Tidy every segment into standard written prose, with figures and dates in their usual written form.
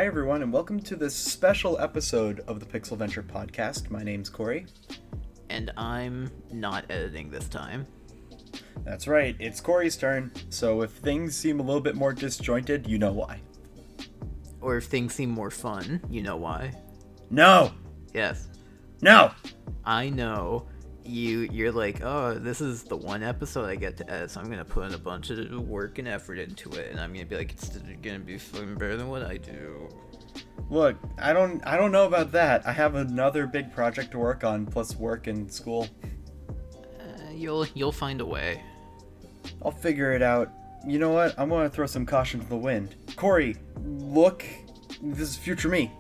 Hi, everyone, and welcome to this special episode of the Pixel Venture podcast. My name's Korey. And I'm not editing this time. That's right, it's Korey's turn, so if things seem a little bit more disjointed, you know why. Or if things seem more fun, you know why. No! Yes. No! I know. You're like, oh, this is the one episode I get to edit, so I'm gonna put in a bunch of work and effort into it, and I'm gonna be like, it's gonna be fucking better than what I do. Look, I don't know about that. I have another big project to work on, plus work and school. You'll find a way. I'll figure it out. You know what? I'm gonna throw some caution to the wind. Korey, look. This is future me.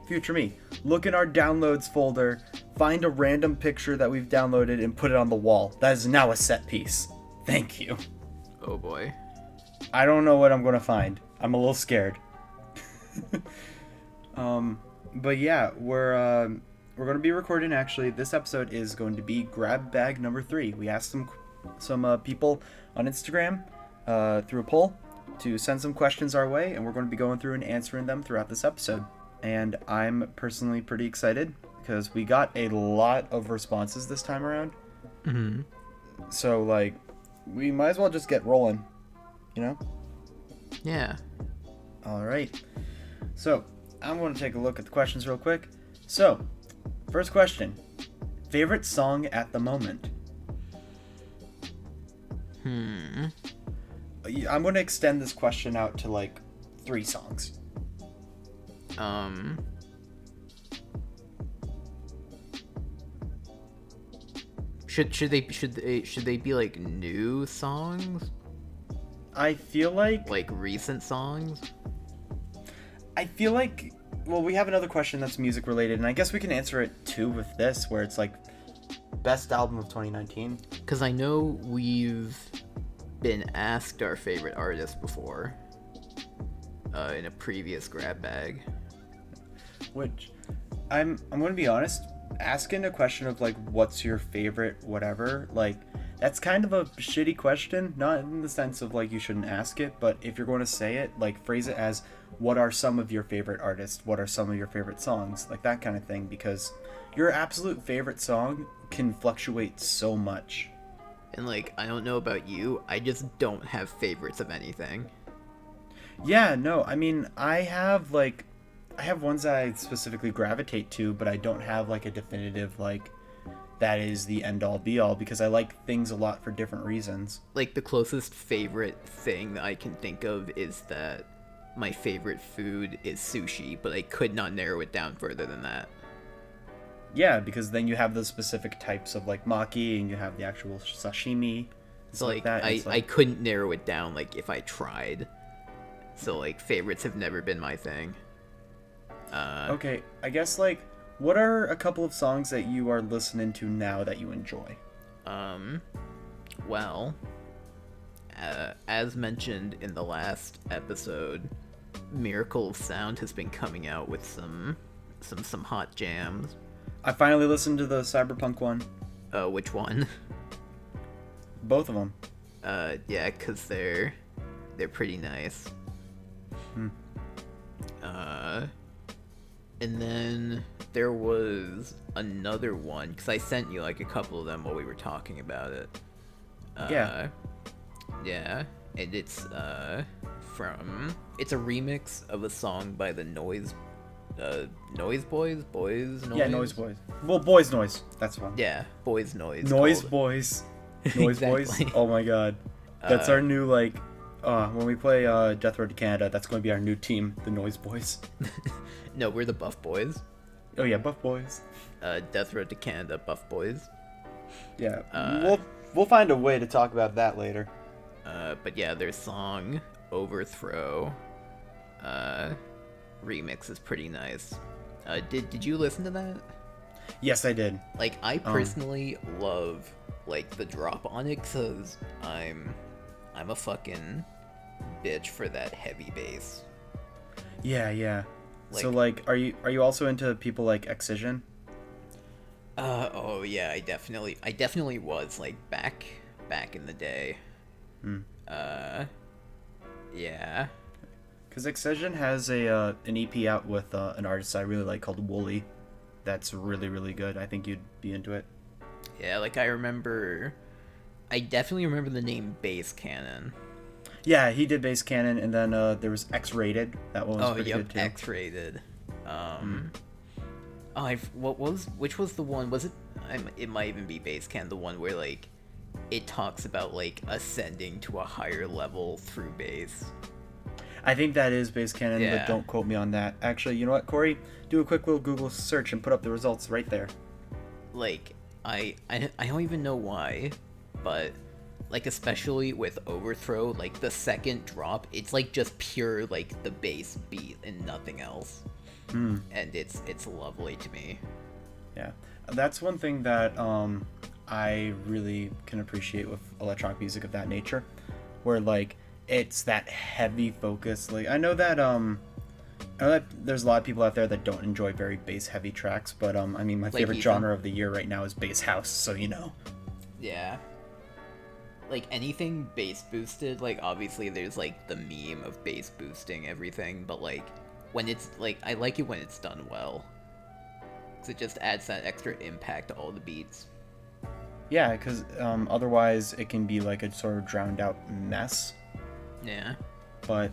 Look in our downloads folder, find a random picture that we've downloaded and put it on the wall. That is now a set piece. Thank you. Oh boy. I don't know what I'm gonna find. I'm a little scared. But yeah, we're gonna be recording. Actually, this episode is going to be grab bag number 3. We asked some people on Instagram through a poll to send some questions our way, and we're going to be going through and answering them throughout this episode. And I'm personally pretty excited because we got a lot of responses this time around. Mm-hmm. So like, we might as well just get rolling, you know? Yeah. All right. So I'm going to take a look at the questions real quick. So, first question: favorite song at the moment? I'm going to extend this question out to like 3 songs. Should they be like new songs? I feel like recent songs? Well, we have another question that's music related, and I guess we can answer it too with this, where it's like best album of 2019. Because I know we've been asked our favorite artist before in a previous grab bag. Which, I'm going to be honest, asking a question of like, what's your favorite whatever, like, that's kind of a shitty question, not in the sense of like you shouldn't ask it, but if you're going to say it, like, phrase it as, what are some of your favorite artists, what are some of your favorite songs, like that kind of thing, because your absolute favorite song can fluctuate so much. And like, I don't know about you, I just don't have favorites of anything. Yeah, no, I mean, I have ones that I specifically gravitate to, but I don't have like a definitive like that is the end all be all, because I like things a lot for different reasons. Like, the closest favorite thing that I can think of is that my favorite food is sushi, but I could not narrow it down further than that. Yeah, because then you have the specific types of like maki, and you have the actual sashimi. So like, that. I couldn't narrow it down like if I tried. So like, favorites have never been my thing. Okay, I guess like, what are a couple of songs that you are listening to now that you enjoy? Well, as mentioned in the last episode, Miracle of Sound has been coming out with some hot jams. I finally listened to the Cyberpunk one. Which one? Both of them. Yeah, 'cause they're pretty nice. And then there was another one, because I sent you like a couple of them while we were talking about it. Yeah. Yeah, and it's a remix of a song by the Noise Boys? Boize Noise? Yeah, Noise Boys. Well, Boize Noise. That's one. Yeah, Boize Noise. Noise Boys. Noise Exactly. Boys. Oh my god. That's our new, like, when we play Death Road to Canada, that's going to be our new team, the Noise Boys. No, we're the Buff Boys. Oh yeah, Buff Boys. Death Road to Canada, Buff Boys. Yeah, we'll find a way to talk about that later. But yeah, their song Overthrow remix is pretty nice. Did you listen to that? Yes, I did. Like, I personally love like the drop on it, cause I'm a fucking bitch for that heavy bass. Yeah. So like, are you also into people like Excision? Oh yeah, I definitely was, like, back in the day. Yeah. Because Excision has an EP out with an artist I really like called Wooly. That's really, really good. I think you'd be into it. Yeah, like I definitely remember the name Bass Cannon. Yeah, he did Bass Cannon, and then there was X-Rated. That one was pretty good too. X-Rated. Which was the one? Was it? It might even be Bass Cannon, the one where like it talks about like ascending to a higher level through bass. I think that is Bass Cannon, Yeah. but don't quote me on that. Actually, you know what, Corey? Do a quick little Google search and put up the results right there. Like I don't even know why, but like especially with Overthrow, like the second drop, it's like just pure like the bass beat and nothing else. And it's lovely to me. Yeah, that's one thing that I really can appreciate with electronic music of that nature, where like it's that heavy focus. Like I know that there's a lot of people out there that don't enjoy very bass heavy tracks, but I mean my favorite Ethan. genre of the year right now is bass house, so you know. Yeah. Like anything bass boosted, like obviously there's like the meme of bass boosting everything, but like when it's like I like it when it's done well. 'Cause it just adds that extra impact to all the beats. Yeah, because otherwise it can be like a sort of drowned out mess. Yeah. But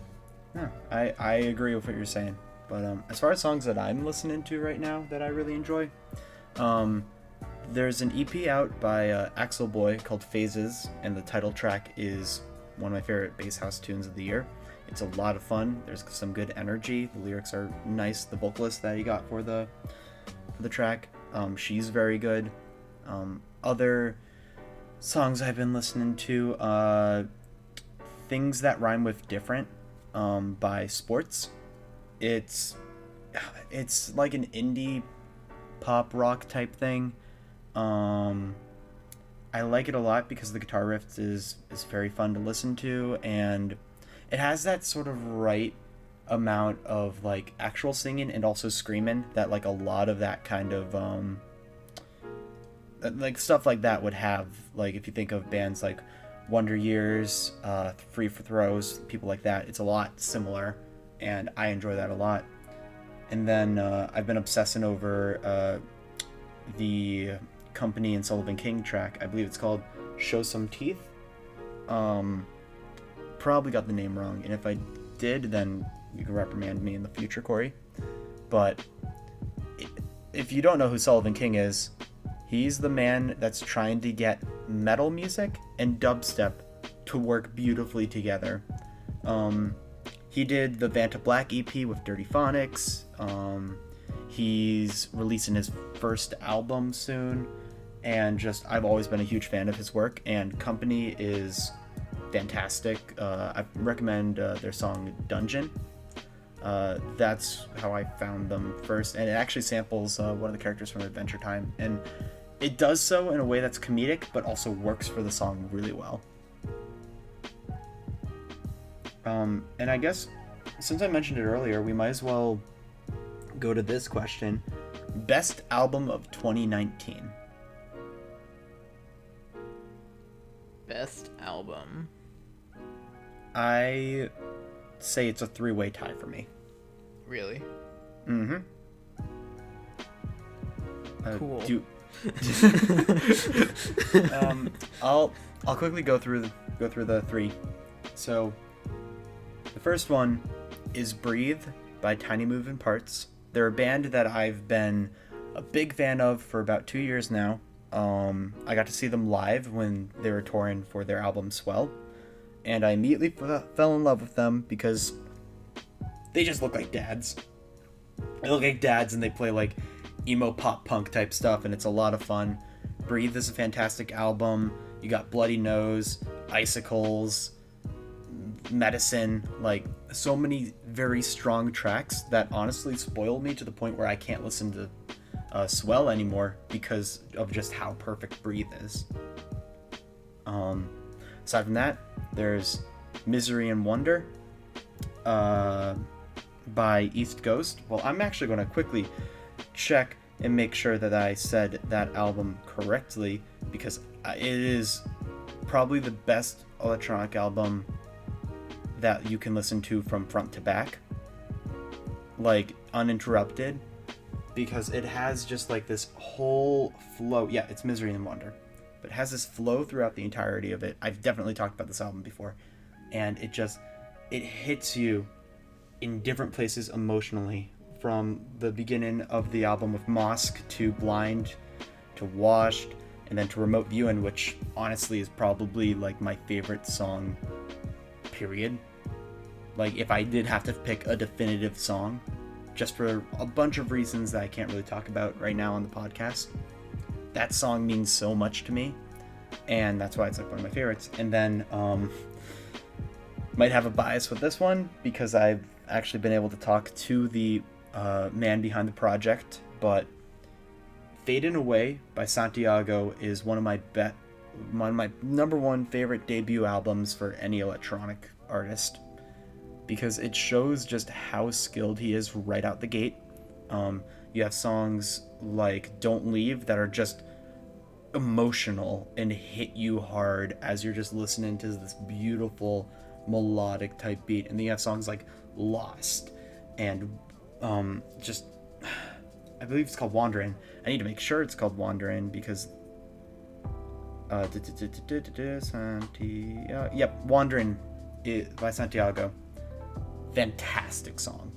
yeah, I agree with what you're saying. But as far as songs that I'm listening to right now that I really enjoy, there's an EP out by Axel called Phases, and the title track is one of my favorite bass house tunes of the year. It's a lot of fun. There's some good energy. The lyrics are nice. The vocalist that he got for the track, she's very good. Other songs I've been listening to, Things That Rhyme with Different by Sports. It's like an indie pop rock type thing. I like it a lot because the guitar riff is very fun to listen to, and it has that sort of right amount of like actual singing and also screaming that like a lot of that kind of like stuff like that would have. Like if you think of bands like Wonder Years, Free for Throws, people like that, it's a lot similar, and I enjoy that a lot. And then I've been obsessing over the Kompany and Sullivan track. I believe it's called Show Some Teeth. Probably got the name wrong, and if I did, then you can reprimand me in the future, Corey. But if you don't know who Sullivan King is, he's the man that's trying to get metal music and dubstep to work beautifully together. He did the Vanta Black EP with Dirty Phonics. He's releasing his first album soon, and just I've always been a huge fan of his work, and Kompany is fantastic. I recommend their song Dungeon. That's how I found them first, and it actually samples one of the characters from Adventure Time, and it does so in a way that's comedic but also works for the song really well. And I guess since I mentioned it earlier, we might as well go to this question: best album of 2019. Best album. I say it's a 3-way tie for me. Really? Mm-hmm. Cool. I'll quickly go through the three. So the first one is Breathe by Tiny Moving Parts. They're a band that I've been a big fan of for about 2 years now. I got to see them live when they were touring for their album Swell, and I immediately fell in love with them because they just look like dads. They look like dads, and they play like emo pop punk type stuff, and it's a lot of fun. Breathe is a fantastic album. You got Bloody Nose, Icicles, Medicine, like so many very strong tracks that honestly spoil me to the point where I can't listen to Swell anymore because of just how perfect Breathe is. Aside from that, there's Misery and Wonder by EASTGHOST. Well, I'm actually going to quickly check and make sure that I said that album correctly, because it is probably the best electronic album that you can listen to from front to back, like uninterrupted, because it has just like this whole flow. Yeah, it's Misery and Wonder, but it has this flow throughout the entirety of it. I've definitely talked about this album before, and it hits you in different places emotionally, from the beginning of the album with Mosque to Blind to Washed, and then to Remote Viewing, which honestly is probably like my favorite song, period. Like, if I did have to pick a definitive song, just for a bunch of reasons that I can't really talk about right now on the podcast, that song means so much to me, and that's why it's like one of my favorites. And then might have a bias with this one because I've actually been able to talk to the man behind the project, but Fading Away by Santiago is one of my number one favorite debut albums for any electronic artist, because it shows just how skilled he is right out the gate. You have songs like Don't Leave that are just emotional and hit you hard as you're just listening to this beautiful melodic type beat, and then you have songs like Lost and just, I believe it's called Wandering. I need to make sure it's called Wandering because Wandering by Santiago. Fantastic song.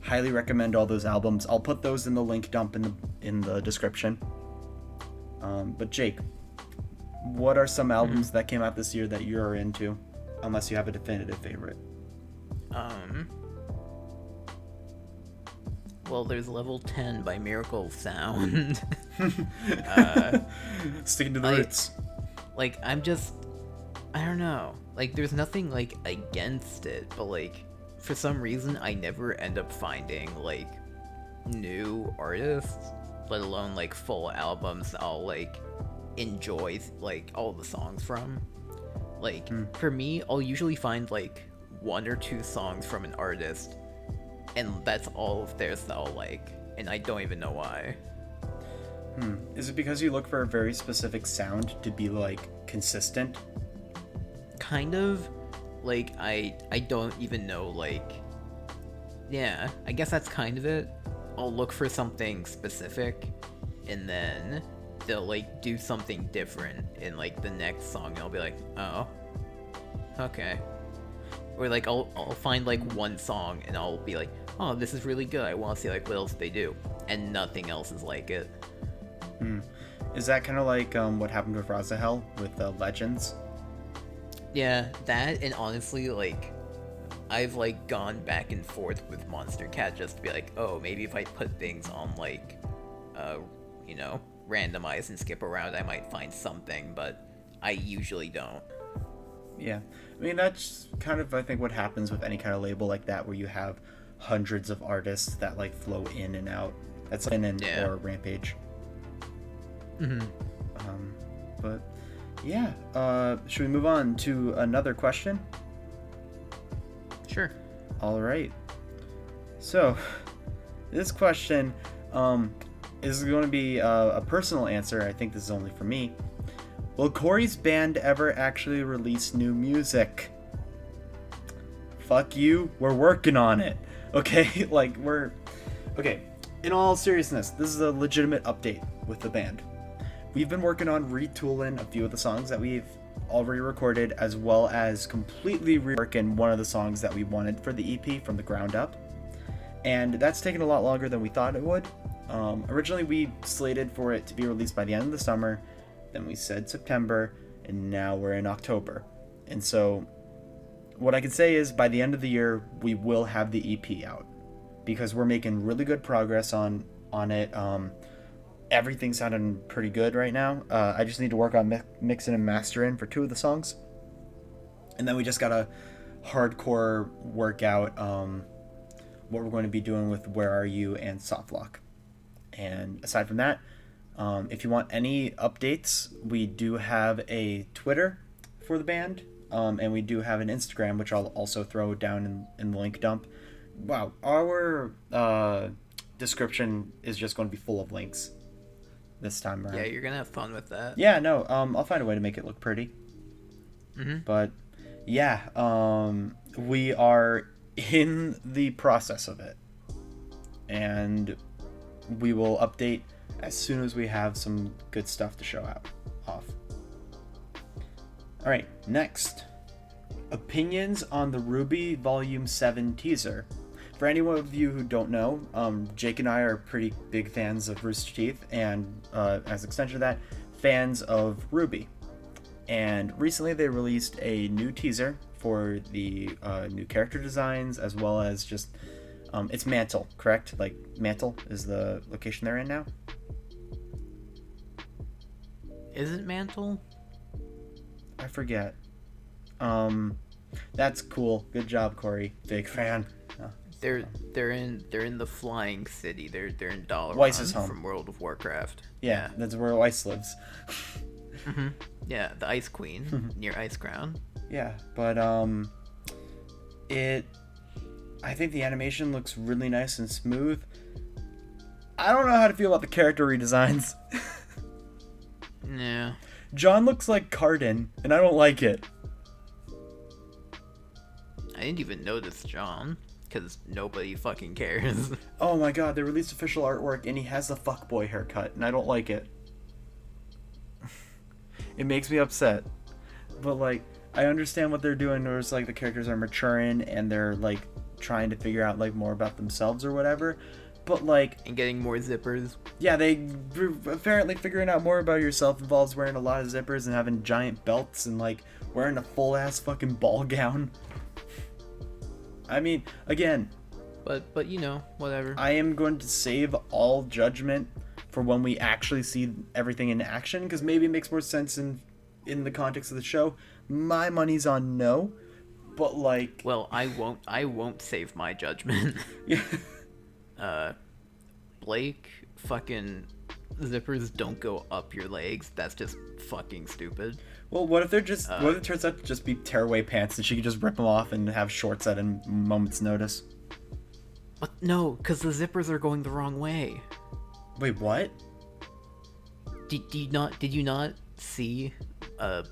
Highly recommend all those albums. I'll put those in the link dump in the description. But Jake, what are some albums that came out this year that you're into, unless you have a definitive favorite? Well, there's Level 10 by Miracle of Sound. Sticking to the roots. Like, I don't know. Like, there's nothing, like, against it, but, like, for some reason, I never end up finding, like, new artists, let alone, like, full albums that I'll, like, enjoy, like, all the songs from. Like, for me, I'll usually find, like, one or two songs from an artist, and that's all of theirs that I'll like, and I don't even know why. Is it because you look for a very specific sound to be, like, consistent? Kind of. Like, I don't even know, like... Yeah, I guess that's kind of it. I'll look for something specific, and then they'll, like, do something different in, like, the next song, and I'll be like, oh, okay. Or, like, I'll find, like, one song, and I'll be like, oh, this is really good, I want to see, like, what else they do. And nothing else is like it. Is that kind of like what happened with Razihel with Legends? Yeah, that, and honestly, like, I've, like, gone back and forth with Monster Cat just to be like, oh, maybe if I put things on, like, you know, randomize and skip around, I might find something, but I usually don't. Yeah, I mean, that's kind of, I think, what happens with any kind of label like that, where you have hundreds of artists that, like, flow in and out. That's or Rampage. But yeah, should we move on to another question? Sure. All right. So, this question is going to be a personal answer. I think this is only for me. Will Corey's band ever actually release new music? Fuck you, we're working on it. Okay, like, okay, in all seriousness, this is a legitimate update with the band. We've been working on retooling a few of the songs that we've already recorded, as well as completely reworking one of the songs that we wanted for the EP from the ground up. And that's taken a lot longer than we thought it would. Originally, we slated for it to be released by the end of the summer, then we said September, and now we're in October. And so, what I can say is, by the end of the year, we will have the EP out, because we're making really good progress on it. Everything's sounding pretty good right now. I just need to work on mixing and mastering for 2 of the songs. And then we just gotta hardcore work out what we're going to be doing with Where Are You and Softlock. And aside from that, if you want any updates, we do have a Twitter for the band, and we do have an Instagram, which I'll also throw down in the link dump. Wow, our description is just going to be full of links this time around. Yeah, you're gonna have fun with that. Yeah, no, I'll find a way to make it look pretty. But yeah, we are in the process of it, and we will update as soon as we have some good stuff to show off. All right, next, opinions on the Ruby Volume 7 teaser. For anyone of you who don't know, Jake and I are pretty big fans of Rooster Teeth, and as an extension of that, fans of Ruby. And recently they released a new teaser for the new character designs, as well as just it's Mantle, correct? Like Mantle is the location they're in now. Is it Mantle? I forget. That's cool. Good job, Korey. Big fan. They're in the Flying City. They're in Boize's home from World of Warcraft. Yeah, that's where Weiss lives. Mm-hmm. Yeah, the Ice Queen near Icecrown. Yeah, but I think the animation looks really nice and smooth. I don't know how to feel about the character redesigns. Yeah. John looks like Cardin, and I don't like it. I didn't even notice John, because nobody fucking cares. Oh my god, they released official artwork, and he has a fuckboy haircut, and I don't like it. It makes me upset. But, like, I understand what they're doing, where it's like the characters are maturing, and they're, like, trying to figure out, like, more about themselves or whatever. But, like... And getting more zippers. Yeah, apparently figuring out more about yourself involves wearing a lot of zippers and having giant belts and, like, wearing a full-ass fucking ball gown. I mean, again... But you know, whatever. I am going to save all judgment for when we actually see everything in action, because maybe it makes more sense in the context of the show. My money's on no, but, like... Well, I won't save my judgment. Yeah. Blake, fucking zippers don't go up your legs. That's just fucking stupid. Well, what if what if it turns out to just be tearaway pants and she could just rip them off and have shorts at a moment's notice? But no, because the zippers are going the wrong way. Wait, what? Did you not see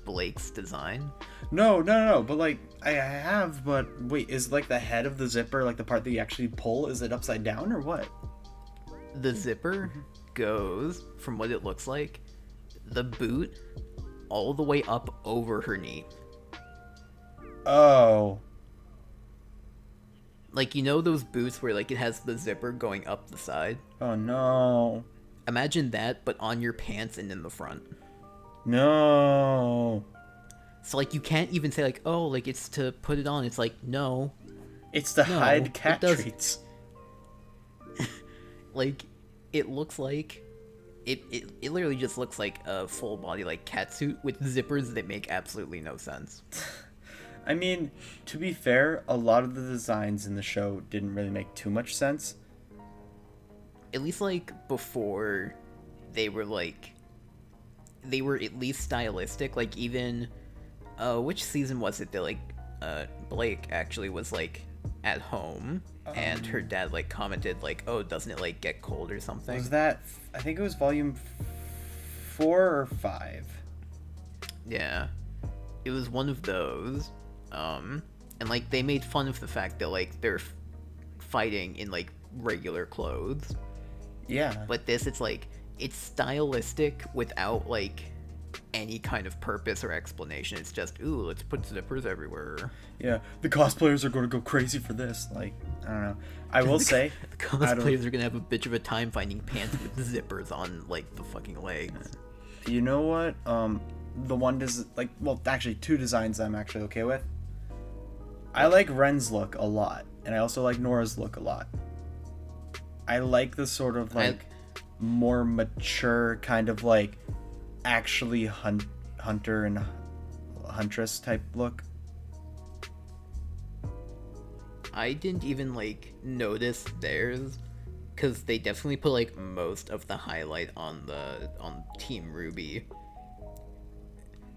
Blake's design? No, but like I have, but wait, is like the head of the zipper, like the part that you actually pull, is it upside down or what? The zipper goes, from what it looks like, the boot all the way up over her knee. Oh. Like, you know those boots where, like, it has the zipper going up the side? Oh, no. Imagine that, but on your pants and in the front. No. So, like, you can't even say, like, oh, like, it's to put it on. It's like, no. It's to hide cat treats. Like, it looks like... It literally just looks like a full body, like, catsuit with zippers that make absolutely no sense. I mean, to be fair, a lot of the designs in the show didn't really make too much sense. At least, like, before they were at least stylistic. Like, even, which season was it that, like, Blake actually was, like, at home, and her dad, like, commented, like, oh, doesn't it, like, get cold or something? Was that, I think it was volume 4 or 5. Yeah. It was one of those. And, like, they made fun of the fact that, like, they're fighting in, like, regular clothes. Yeah. But this, it's, like, it's stylistic without, like, any kind of purpose or explanation. It's just, ooh, let's put zippers everywhere. Yeah, the cosplayers are going to go crazy for this. Like, I don't know. I will say... the cosplayers are going to have a bitch of a time finding pants with zippers on, like, the fucking legs. You know what? The one actually, two designs I'm actually okay with. I like Ren's look a lot, and I also like Nora's look a lot. I like the sort of, like, more mature kind of, like, actually hunter and huntress type look. I didn't even, like, notice theirs, because they definitely put, like, most of the highlight on Team Ruby.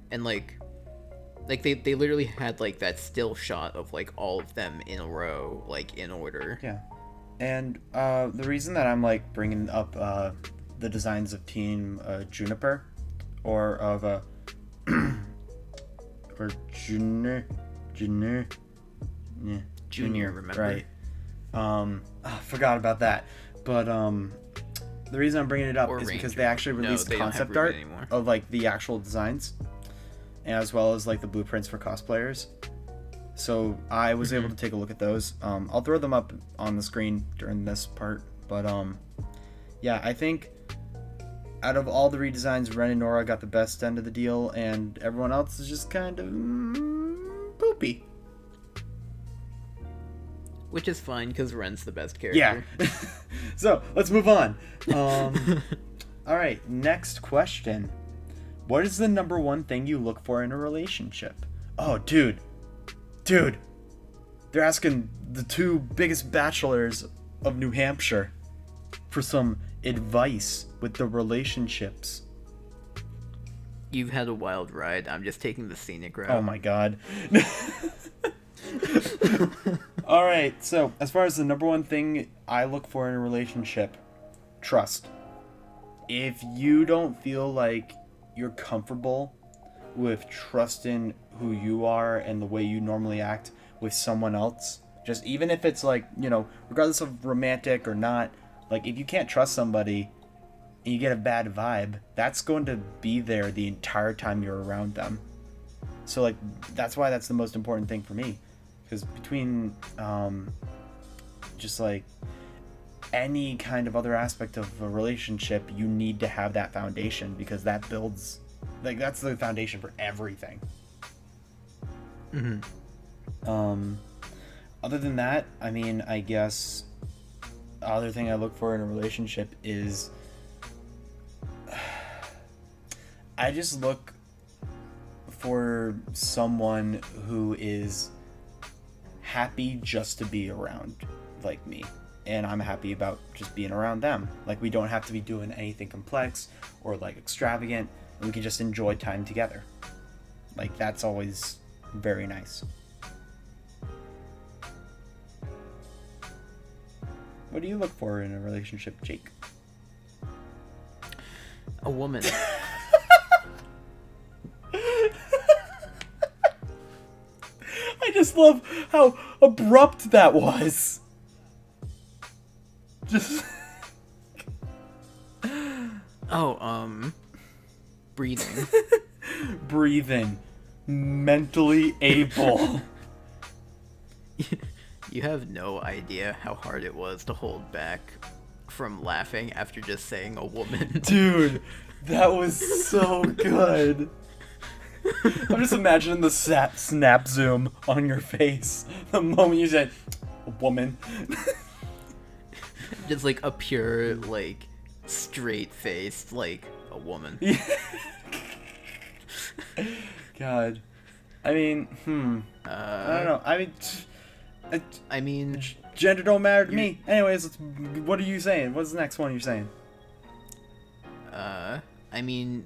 And, like they literally had, like, that still shot of, like, all of them in a row, like, in order. Yeah. And the reason that I'm, like, bringing up the designs of Team Juniper, or of or Junior, Yeah. Junior, remember? Right. Forgot about that. But the reason I'm bringing it up Or is because Ranger. they actually No, released they don't have concept Ruben art anymore. of like the actual designs, as well as like the blueprints for cosplayers. So I was able to take a look at those. I'll throw them up on the screen during this part. But yeah, I think out of all the redesigns, Ren and Nora got the best end of the deal, and everyone else is just kind of poopy. Which is fine, because Ren's the best character. Yeah. So, let's move on. Alright, next question. What is the number one thing you look for in a relationship? Oh, dude. They're asking the two biggest bachelors of New Hampshire for some advice with the relationships. You've had a wild ride. I'm just taking the scenic route. Oh my god. Alright, so as far as the number one thing I look for in a relationship, trust. If you don't feel like you're comfortable with trusting who you are and the way you normally act with someone else, just even if it's like, you know, regardless of romantic or not, like if you can't trust somebody and you get a bad vibe, that's going to be there the entire time you're around them. So like that's why that's the most important thing for me, because between just like any kind of other aspect of a relationship, you need to have that foundation, because that builds, like, that's the foundation for everything. Other than that, I mean, I guess other thing I look for in a relationship is I just look for someone who is happy just to be around like me, and I'm happy about just being around them. Like, we don't have to be doing anything complex or like extravagant, and we can just enjoy time together. Like, that's always very nice. What do you look for in a relationship, Jake? A woman. I just love how abrupt that was. Just Breathing. breathing, mentally able. You have no idea how hard it was to hold back from laughing after just saying a woman. Dude, that was so good. I'm just imagining the snap zoom on your face the moment you said a woman. Just like a pure, like, straight faced, like, a woman. God. I mean, I don't know. I mean, gender don't matter to me. Anyways, what are you saying? What's the next one you're saying? I mean,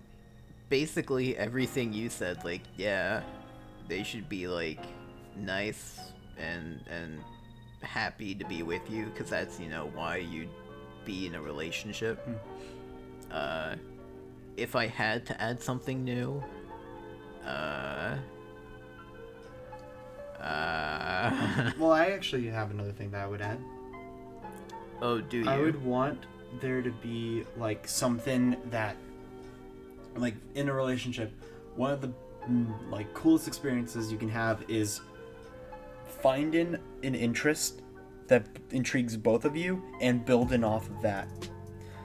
basically everything you said, like, yeah, they should be, like, nice and happy to be with you, because that's, you know, why you'd be in a relationship. If I had to add something new, Well, I actually have another thing that I would add. Oh, do you? I would want there to be, like, something that, like, in a relationship, one of the, like, coolest experiences you can have is finding an interest that intrigues both of you and building off of that.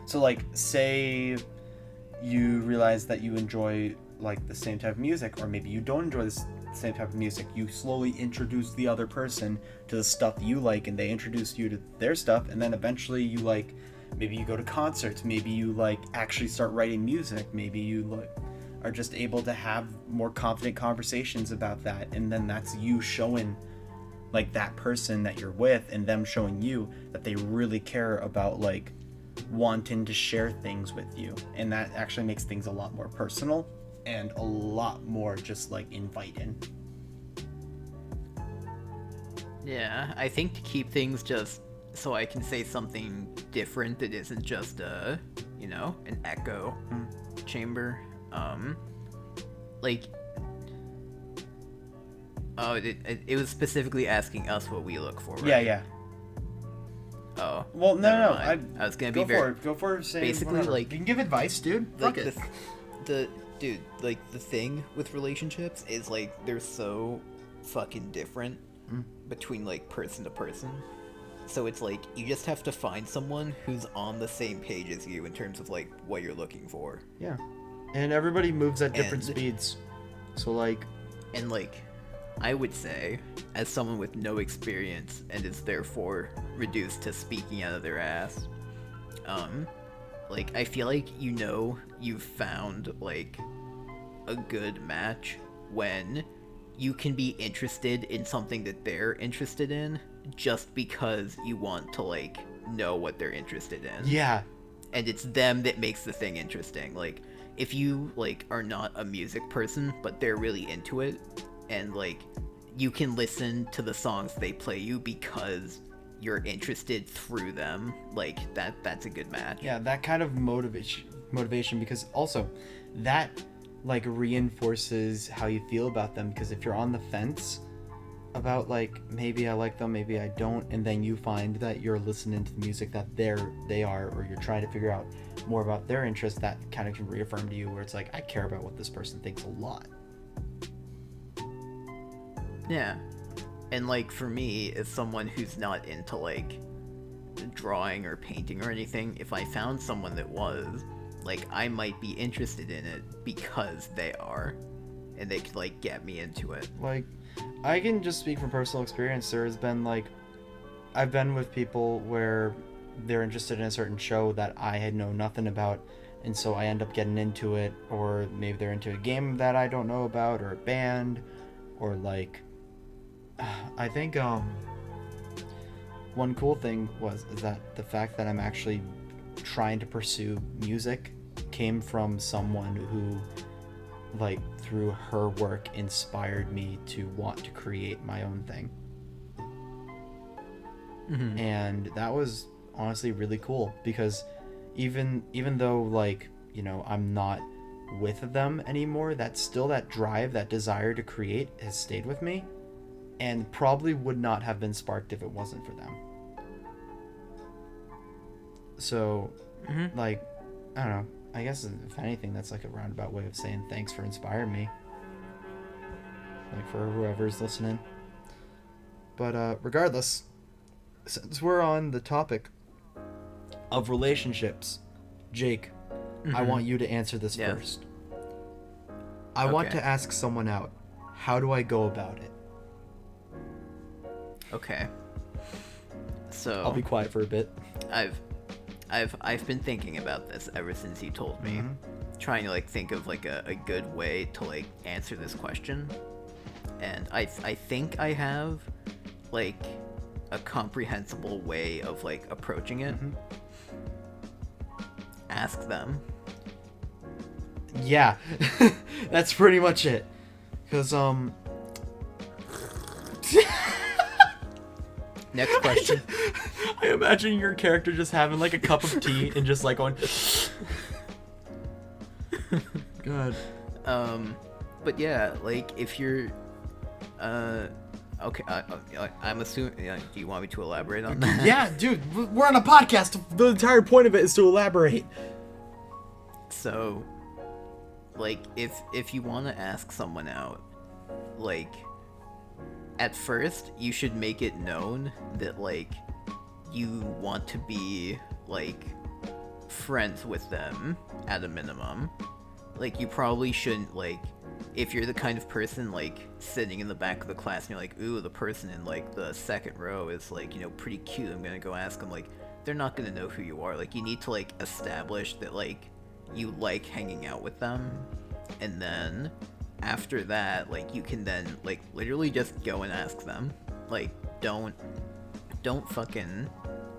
So, like, say you realize that you enjoy, like, the same type of music, or maybe you don't enjoy the same type of music. You slowly introduce the other person to the stuff you like, and they introduce you to their stuff, and then eventually you, like, maybe you go to concerts, maybe you, like, actually start writing music, maybe you, like, are just able to have more confident conversations about that, and then that's you showing, like, that person that you're with, and them showing you that they really care about, like, wanting to share things with you, and that actually makes things a lot more personal and a lot more just, like, inviting. Yeah, I think to keep things just so I can say something different that isn't just you know, an echo chamber. Like, Oh, it was specifically asking us what we look for, right? Yeah. Oh. Well, no. I was gonna be very... Go for it. Basically, whatever. like... You can give advice, dude. Like, Fuck it. Dude, like, the thing with relationships is, like, they're so fucking different between, like, person to person. So it's like, you just have to find someone who's on the same page as you in terms of, like, what you're looking for. Yeah. And everybody moves at different speeds. So, like... And, like, I would say, as someone with no experience and is therefore reduced to speaking out of their ass, like, I feel like you've found, like, a good match when you can be interested in something that they're interested in just because you want to, like, know what they're interested in. Yeah. And it's them that makes the thing interesting. Like, if you, like, are not a music person, but they're really into it, and, like, you can listen to the songs they play you because you're interested through them, like, that's a good match. Yeah, that kind of motivation, because also that, like, reinforces how you feel about them, because if you're on the fence about, like, maybe I like them, maybe I don't, and then you find that you're listening to the music that they are, or you're trying to figure out more about their interests, that kind of can reaffirm to you where it's like, I care about what this person thinks a lot. Yeah. And, like, for me, as someone who's not into, like, drawing or painting or anything, if I found someone that was, like, I might be interested in it because they are, and they could, like, get me into it. Like, I can just speak from personal experience. There has been, like, I've been with people where they're interested in a certain show that I had know nothing about, and so I end up getting into it, or maybe they're into a game that I don't know about, or a band, or, like, I think one cool thing is that the fact that I'm actually trying to pursue music came from someone who, like, through her work inspired me to want to create my own thing. Mm-hmm. And that was honestly really cool, because even though, like, you know, I'm not with them anymore, that drive, that desire to create has stayed with me, and probably would not have been sparked if it wasn't for them. So, like, I don't know. I guess, if anything, that's like a roundabout way of saying thanks for inspiring me. Like, for whoever's listening. But, regardless, since we're on the topic of relationships, Jake, I want you to answer this first. I want to ask someone out. How do I go about it? Okay. So I'll be quiet for a bit. I've been thinking about this ever since you told me. Trying to, like, think of, like, a good way to, like, answer this question. And I think I have, like, a comprehensible way of, like, approaching it. Ask them. Yeah. That's pretty much it. Cause Next question. I imagine your character just having, like, a cup of tea and just, like, going God. But yeah, like, if you're okay, I'm assuming, do you want me to elaborate on that? Yeah, dude, we're on a podcast. The entire point of it is to elaborate. So, like, if you want to ask someone out, like, at first you should make it known that, like, you want to be, like, friends with them at a minimum. Like, you probably shouldn't, like, if you're the kind of person, like, sitting in the back of the class and you're like, ooh, the person in, like, the second row is, like, you know, pretty cute, I'm gonna go ask them, like, they're not gonna know who you are. Like, you need to, like, establish that, like, you like hanging out with them, and then after that, like, you can then, like, literally just go and ask them. Like, don't fucking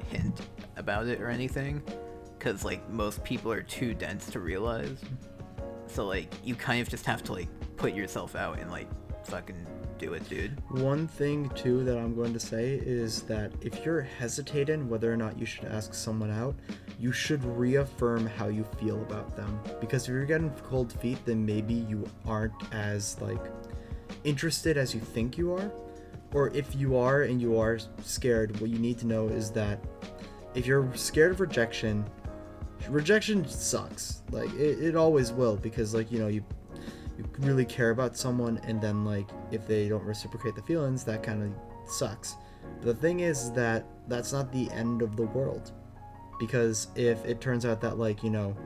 hint about it or anything, because, like, most people are too dense to realize. So, like, you kind of just have to, like, put yourself out and, like, fucking do it, dude. One thing, too, that I'm going to say is that if you're hesitating whether or not you should ask someone out, you should reaffirm how you feel about them. Because if you're getting cold feet, then maybe you aren't as, like, interested as you think you are, or if you are and you are scared, what you need to know is that if you're scared of rejection sucks. Like it always will, because like, you know, you really care about someone, and then like if they don't reciprocate the feelings, that kind of sucks. But the thing is that that's not the end of the world, because if it turns out that like, you know,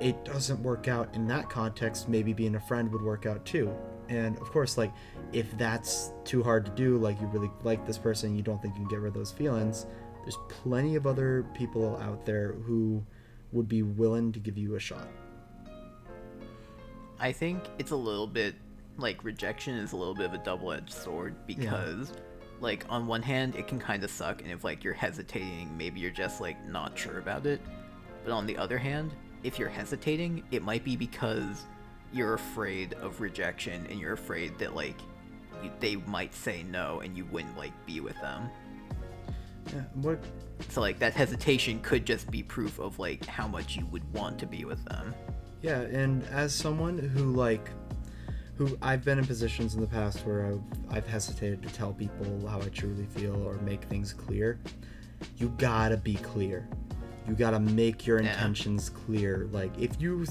it doesn't work out in that context, maybe being a friend would work out too. And of course, like if that's too hard to do, like you really like this person, you don't think you can get rid of those feelings, there's plenty of other people out there who would be willing to give you a shot. I think it's a little bit like rejection is a little bit of a double-edged sword, because like on one hand it can kind of suck, and if like you're hesitating, maybe you're just like not sure about it. But on the other hand, if you're hesitating, it might be because you're afraid of rejection, and you're afraid that like they might say no and you wouldn't like be with them. Yeah, what? So like that hesitation could just be proof of like how much you would want to be with them. Yeah, and as someone who I've been in positions in the past where I've hesitated to tell people how I truly feel or make things clear, you gotta be clear. You gotta make your intentions clear. Like if you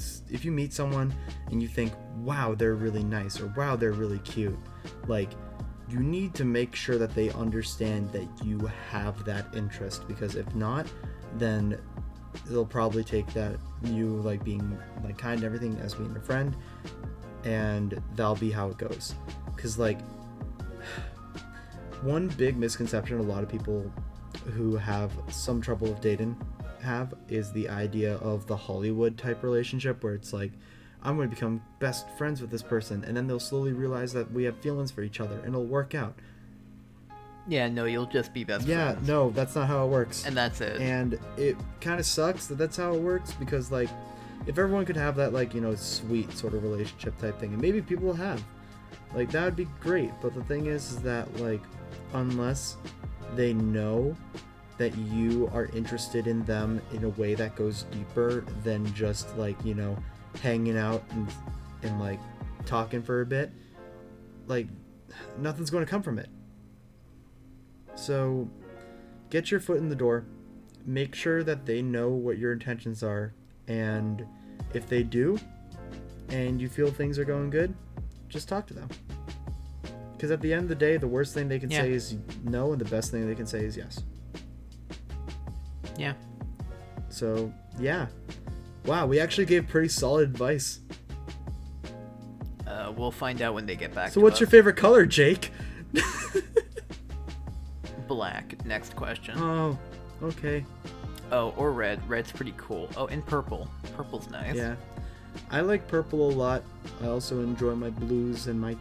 meet someone and you think, wow, they're really nice, or wow, they're really cute, like you need to make sure that they understand that you have that interest, because if not, then they'll probably take that you like being like kind and everything as being a friend, and that'll be how it goes. Because like one big misconception a lot of people who have some trouble with dating have is the idea of the Hollywood type relationship, where it's like, I'm going to become best friends with this person, and then they'll slowly realize that we have feelings for each other, and it'll work out. Yeah, no, you'll just be best friends. Yeah, no, that's not how it works. And that's it. And it kind of sucks that that's how it works, because like if everyone could have that like, you know, sweet sort of relationship type thing, and maybe people have, like that would be great. But the thing is that like unless they know that you are interested in them in a way that goes deeper than just like, you know, hanging out and like talking for a bit, like nothing's going to come from it. So get your foot in the door, make sure that they know what your intentions are, and if they do and you feel things are going good, just talk to them, because at the end of the day, the worst thing they can say is no, and the best thing they can say is yes. Yeah. So yeah, wow, we actually gave pretty solid advice. We'll find out when they get back. So what's your favorite color, Jake? Black. Next question. Oh, okay. Oh, or red. Red's pretty cool. Oh, and purple. Purple's nice. Yeah, I like purple a lot. I also enjoy my blues and my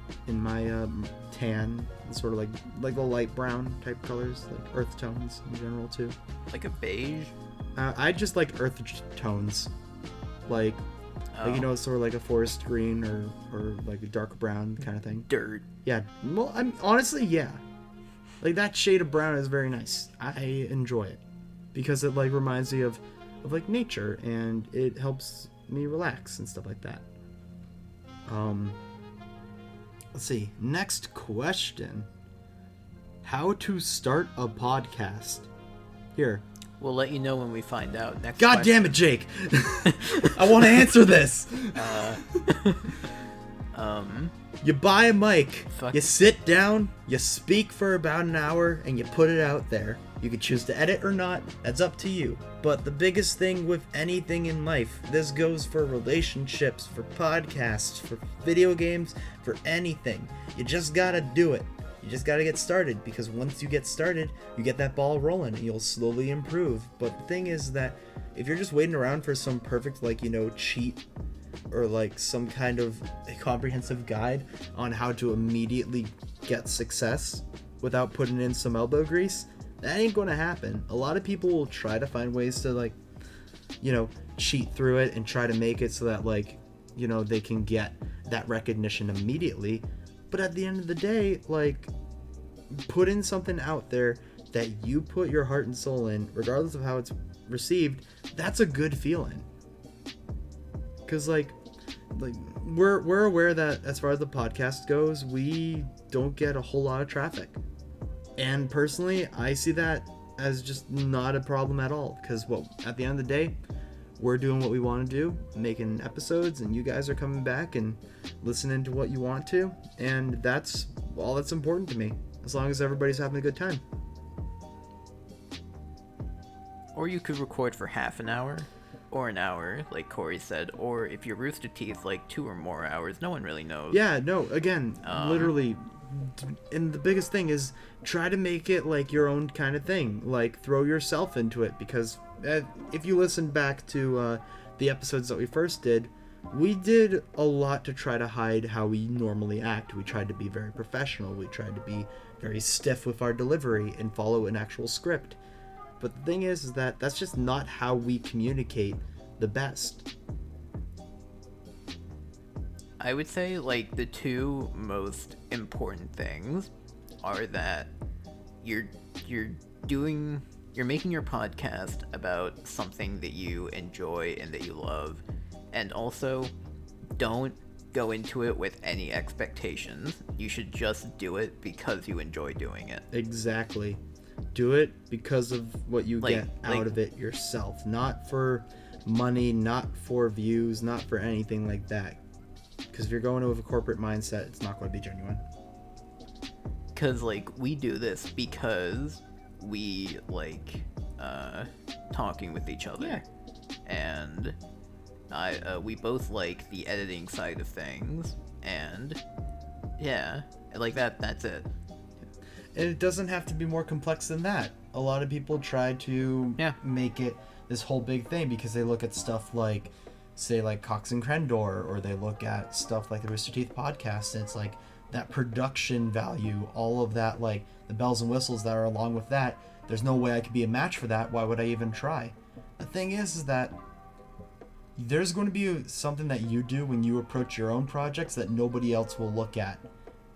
tan, sort of like the light brown type colors, like earth tones in general too. Like a beige. I just like earth tones, like you know, sort of like a forest green or like a dark brown kind of thing. Dirt. Yeah. Well, I'm honestly, yeah. Like that shade of brown is very nice. I enjoy it because it like reminds me of like nature, and it helps me relax and stuff like that. Let's see. Next question. How to start a podcast. Here. We'll let you know when we find out. Next God question. damn it, Jake. I want to answer this. You buy a mic, you sit down, you speak for about an hour, and you put it out there. You can choose to edit or not, that's up to you. But the biggest thing with anything in life, this goes for relationships, for podcasts, for video games, for anything. You just gotta do it. You just gotta get started, because once you get started, you get that ball rolling and you'll slowly improve. But the thing is that if you're just waiting around for some perfect, like, you know, cheat or like some kind of comprehensive guide on how to immediately get success without putting in some elbow grease, that ain't gonna happen. A lot of people will try to find ways to, like, you know, cheat through it and try to make it so that, like, you know, they can get that recognition immediately. But at the end of the day, like, put in something out there that you put your heart and soul in, regardless of how it's received. That's a good feeling. Because, like, like we're aware that as far as the podcast goes, we don't get a whole lot of traffic. And personally, I see that as just not a problem at all, because at the end of the day, we're doing what we want to do, making episodes, and you guys are coming back and listening to what you want to, and that's all that's important to me, as long as everybody's having a good time. Or you could record for half an hour, or an hour, like Korey said, or if you're Rooster Teeth, like 2 or more hours. No one really knows. Yeah, no, again, literally, and the biggest thing is try to make it like your own kind of thing. Like, throw yourself into it, because if you listen back to the episodes that we first did, we did a lot to try to hide how we normally act. We tried to be very professional. We tried to be very stiff with our delivery and follow an actual script. But the thing is that that's just not how we communicate the best. I would say, like, the 2 most important things are that you're making your podcast about something that you enjoy and that you love, and also don't go into it with any expectations. You should just do it because you enjoy doing it. Exactly. Do it because of what you get out of it yourself, not for money, not for views, not for anything like that. Because if you're going in with a corporate mindset, it's not going to be genuine. Because, like, we do this because we like talking with each other. Yeah. And we both like the editing side of things, and yeah, like that's it. And it doesn't have to be more complex than that. A lot of people try to make it this whole big thing because they look at stuff like, say, like Cox and Crendor, or they look at stuff like the Rooster Teeth podcast, and it's like that production value, all of that, like the bells and whistles that are along with that. There's no way I could be a match for that. Why would I even try? The thing is that there's going to be something that you do when you approach your own projects that nobody else will look at,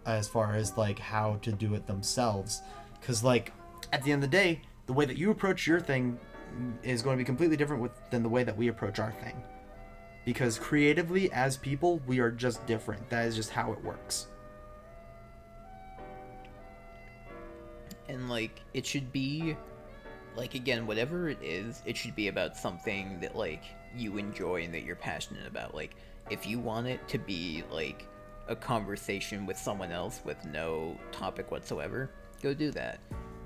as far as like how to do it themselves. Because like at the end of the day, the way that you approach your thing is going to be completely different than the way that we approach our thing. Because creatively, as people, we are just different. That is just how it works. And like, it should be like, again, whatever it is, it should be about something that like you enjoy and that you're passionate about. Like, if you want it to be like a conversation with someone else with no topic whatsoever, go do that.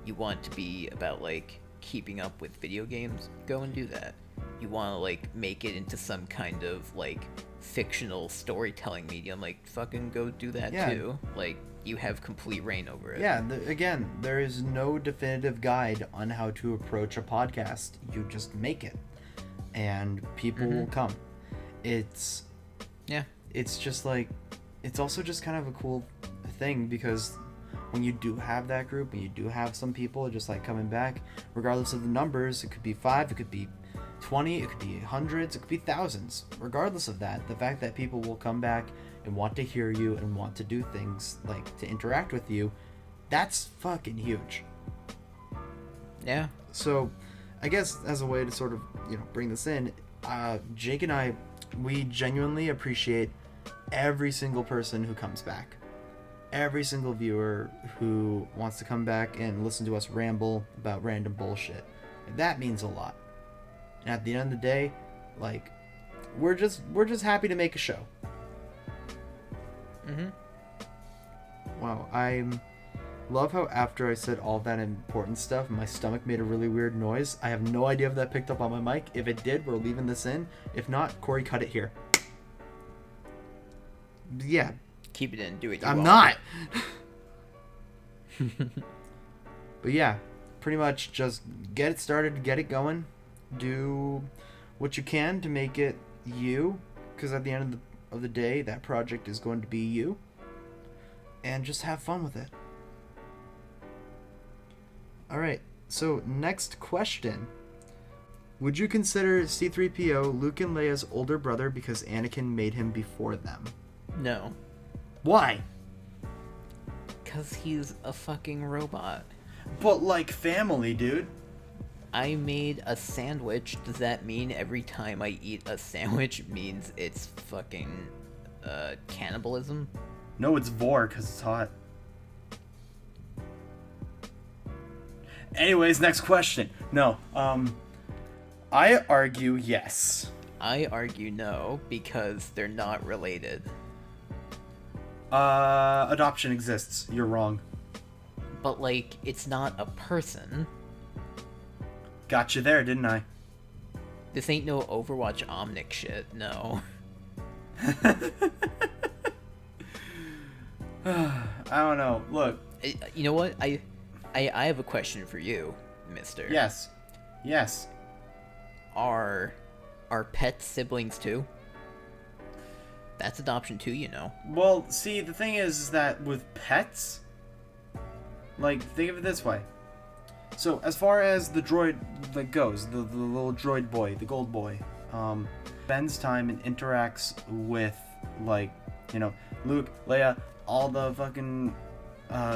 You want it to be about like keeping up with video games, go and do that. You want to like make it into some kind of like fictional storytelling medium, like fucking go do that too. Like, you have complete reign over it. Yeah, again, there is no definitive guide on how to approach a podcast. You just make it, and people will come. It's just like, it's also just kind of a cool thing, because when you do have that group, when you do have some people just like coming back, regardless of the numbers, it could be 5, it could be 20, it could be hundreds, it could be thousands. Regardless of that, the fact that people will come back and want to hear you and want to do things, like to interact with you, that's fucking huge. Yeah. So I guess as a way to sort of, bring this in, Jake and I, we genuinely appreciate every single person who comes back. Every single viewer who wants to come back and listen to us ramble about random bullshit. That means a lot. And at the end of the day, like, we're just happy to make a show. Wow, I love how after I said all that important stuff, my stomach made a really weird noise. I have no idea if that picked up on my mic. If it did, we're leaving this in. If not, Korey, cut it here. Yeah. Keep it in. Do it. I'm not. But yeah, pretty much just get it started, get it going. Do what you can to make it you, because at the end of the day, that project is going to be you. And just have fun with it. Alright, so next question. Would you consider C-3PO Luke and Leia's older brother because Anakin made him before them? No. Why? Because he's a fucking robot. But like family, dude. I made a sandwich. Does that mean every time I eat a sandwich means it's fucking cannibalism? No, it's vor because it's hot. Anyways, next question. No, I argue yes. I argue no, because they're not related. Adoption exists. You're wrong. But, like, it's not a person. Got you there, didn't I? This ain't no Overwatch Omnic shit, no. I don't know. Look. You know what? I have a question for you, mister. Yes. Yes. Are pets siblings too? That's adoption too, you know. Well, see, the thing is that with pets, like, think of it this way. So, as far as the droid that goes, the little droid boy, the gold boy, spends time and interacts with, like, you know, Luke, Leia, all the fucking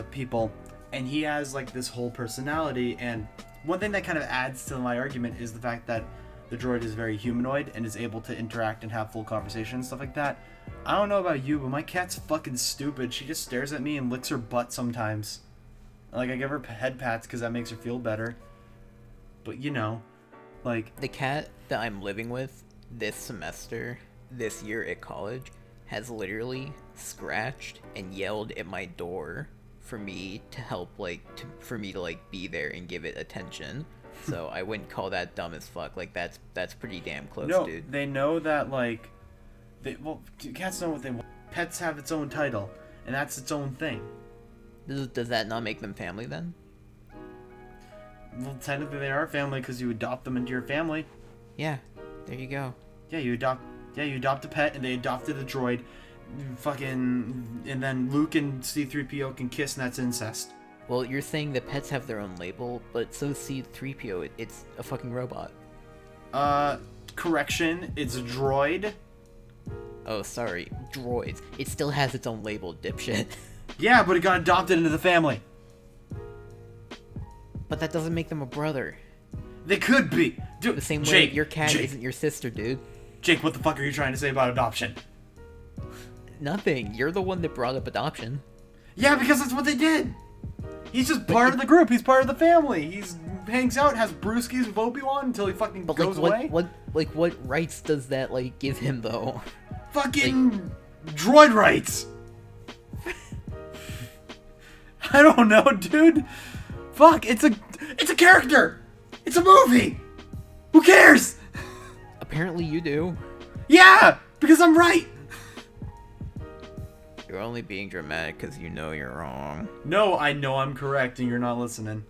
people, and he has, like, this whole personality. And one thing that kind of adds to my argument is the fact that the droid is very humanoid and is able to interact and have full conversation and stuff like that. I don't know about you, but my cat's fucking stupid. She just stares at me and licks her butt sometimes. Like, I give her head pats because that makes her feel better. But, you know, like... The cat that I'm living with this semester, this year at college, has literally scratched and yelled at my door for me to help, like, for me to, like, be there and give it attention. So I wouldn't call that dumb as fuck. Like, that's pretty damn close, no, dude. They know that, like... well, cats know what they want. Pets have its own title, and that's its own thing. Does that not make them family, then? Well, technically they are family because you adopt them into your family. Yeah, there you go. Yeah, you adopt a pet, and they adopted a droid. Fucking... And then Luke and C-3PO can kiss, and that's incest. Well, you're saying that pets have their own label, but so C-3PO, it's a fucking robot. Correction, it's a droid. Oh, sorry, droids. It still has its own label, dipshit. Yeah, but it got adopted into the family. But that doesn't make them a brother. They could be. Dude, The same way Jake, your cat isn't your sister, dude. Jake, what the fuck are you trying to say about adoption? Nothing. You're the one that brought up adoption. Yeah, because that's what they did. He's just part of the group. He's part of the family. He's hangs out, has brewskis with Obi-Wan until he fucking goes away. What rights does that, like, give him, though? Fucking droid rights. I don't know, dude. Fuck, it's a character. It's a movie. Who cares? Apparently you do. Yeah, because I'm right. You're only being dramatic because you know you're wrong. No, I know I'm correct and you're not listening.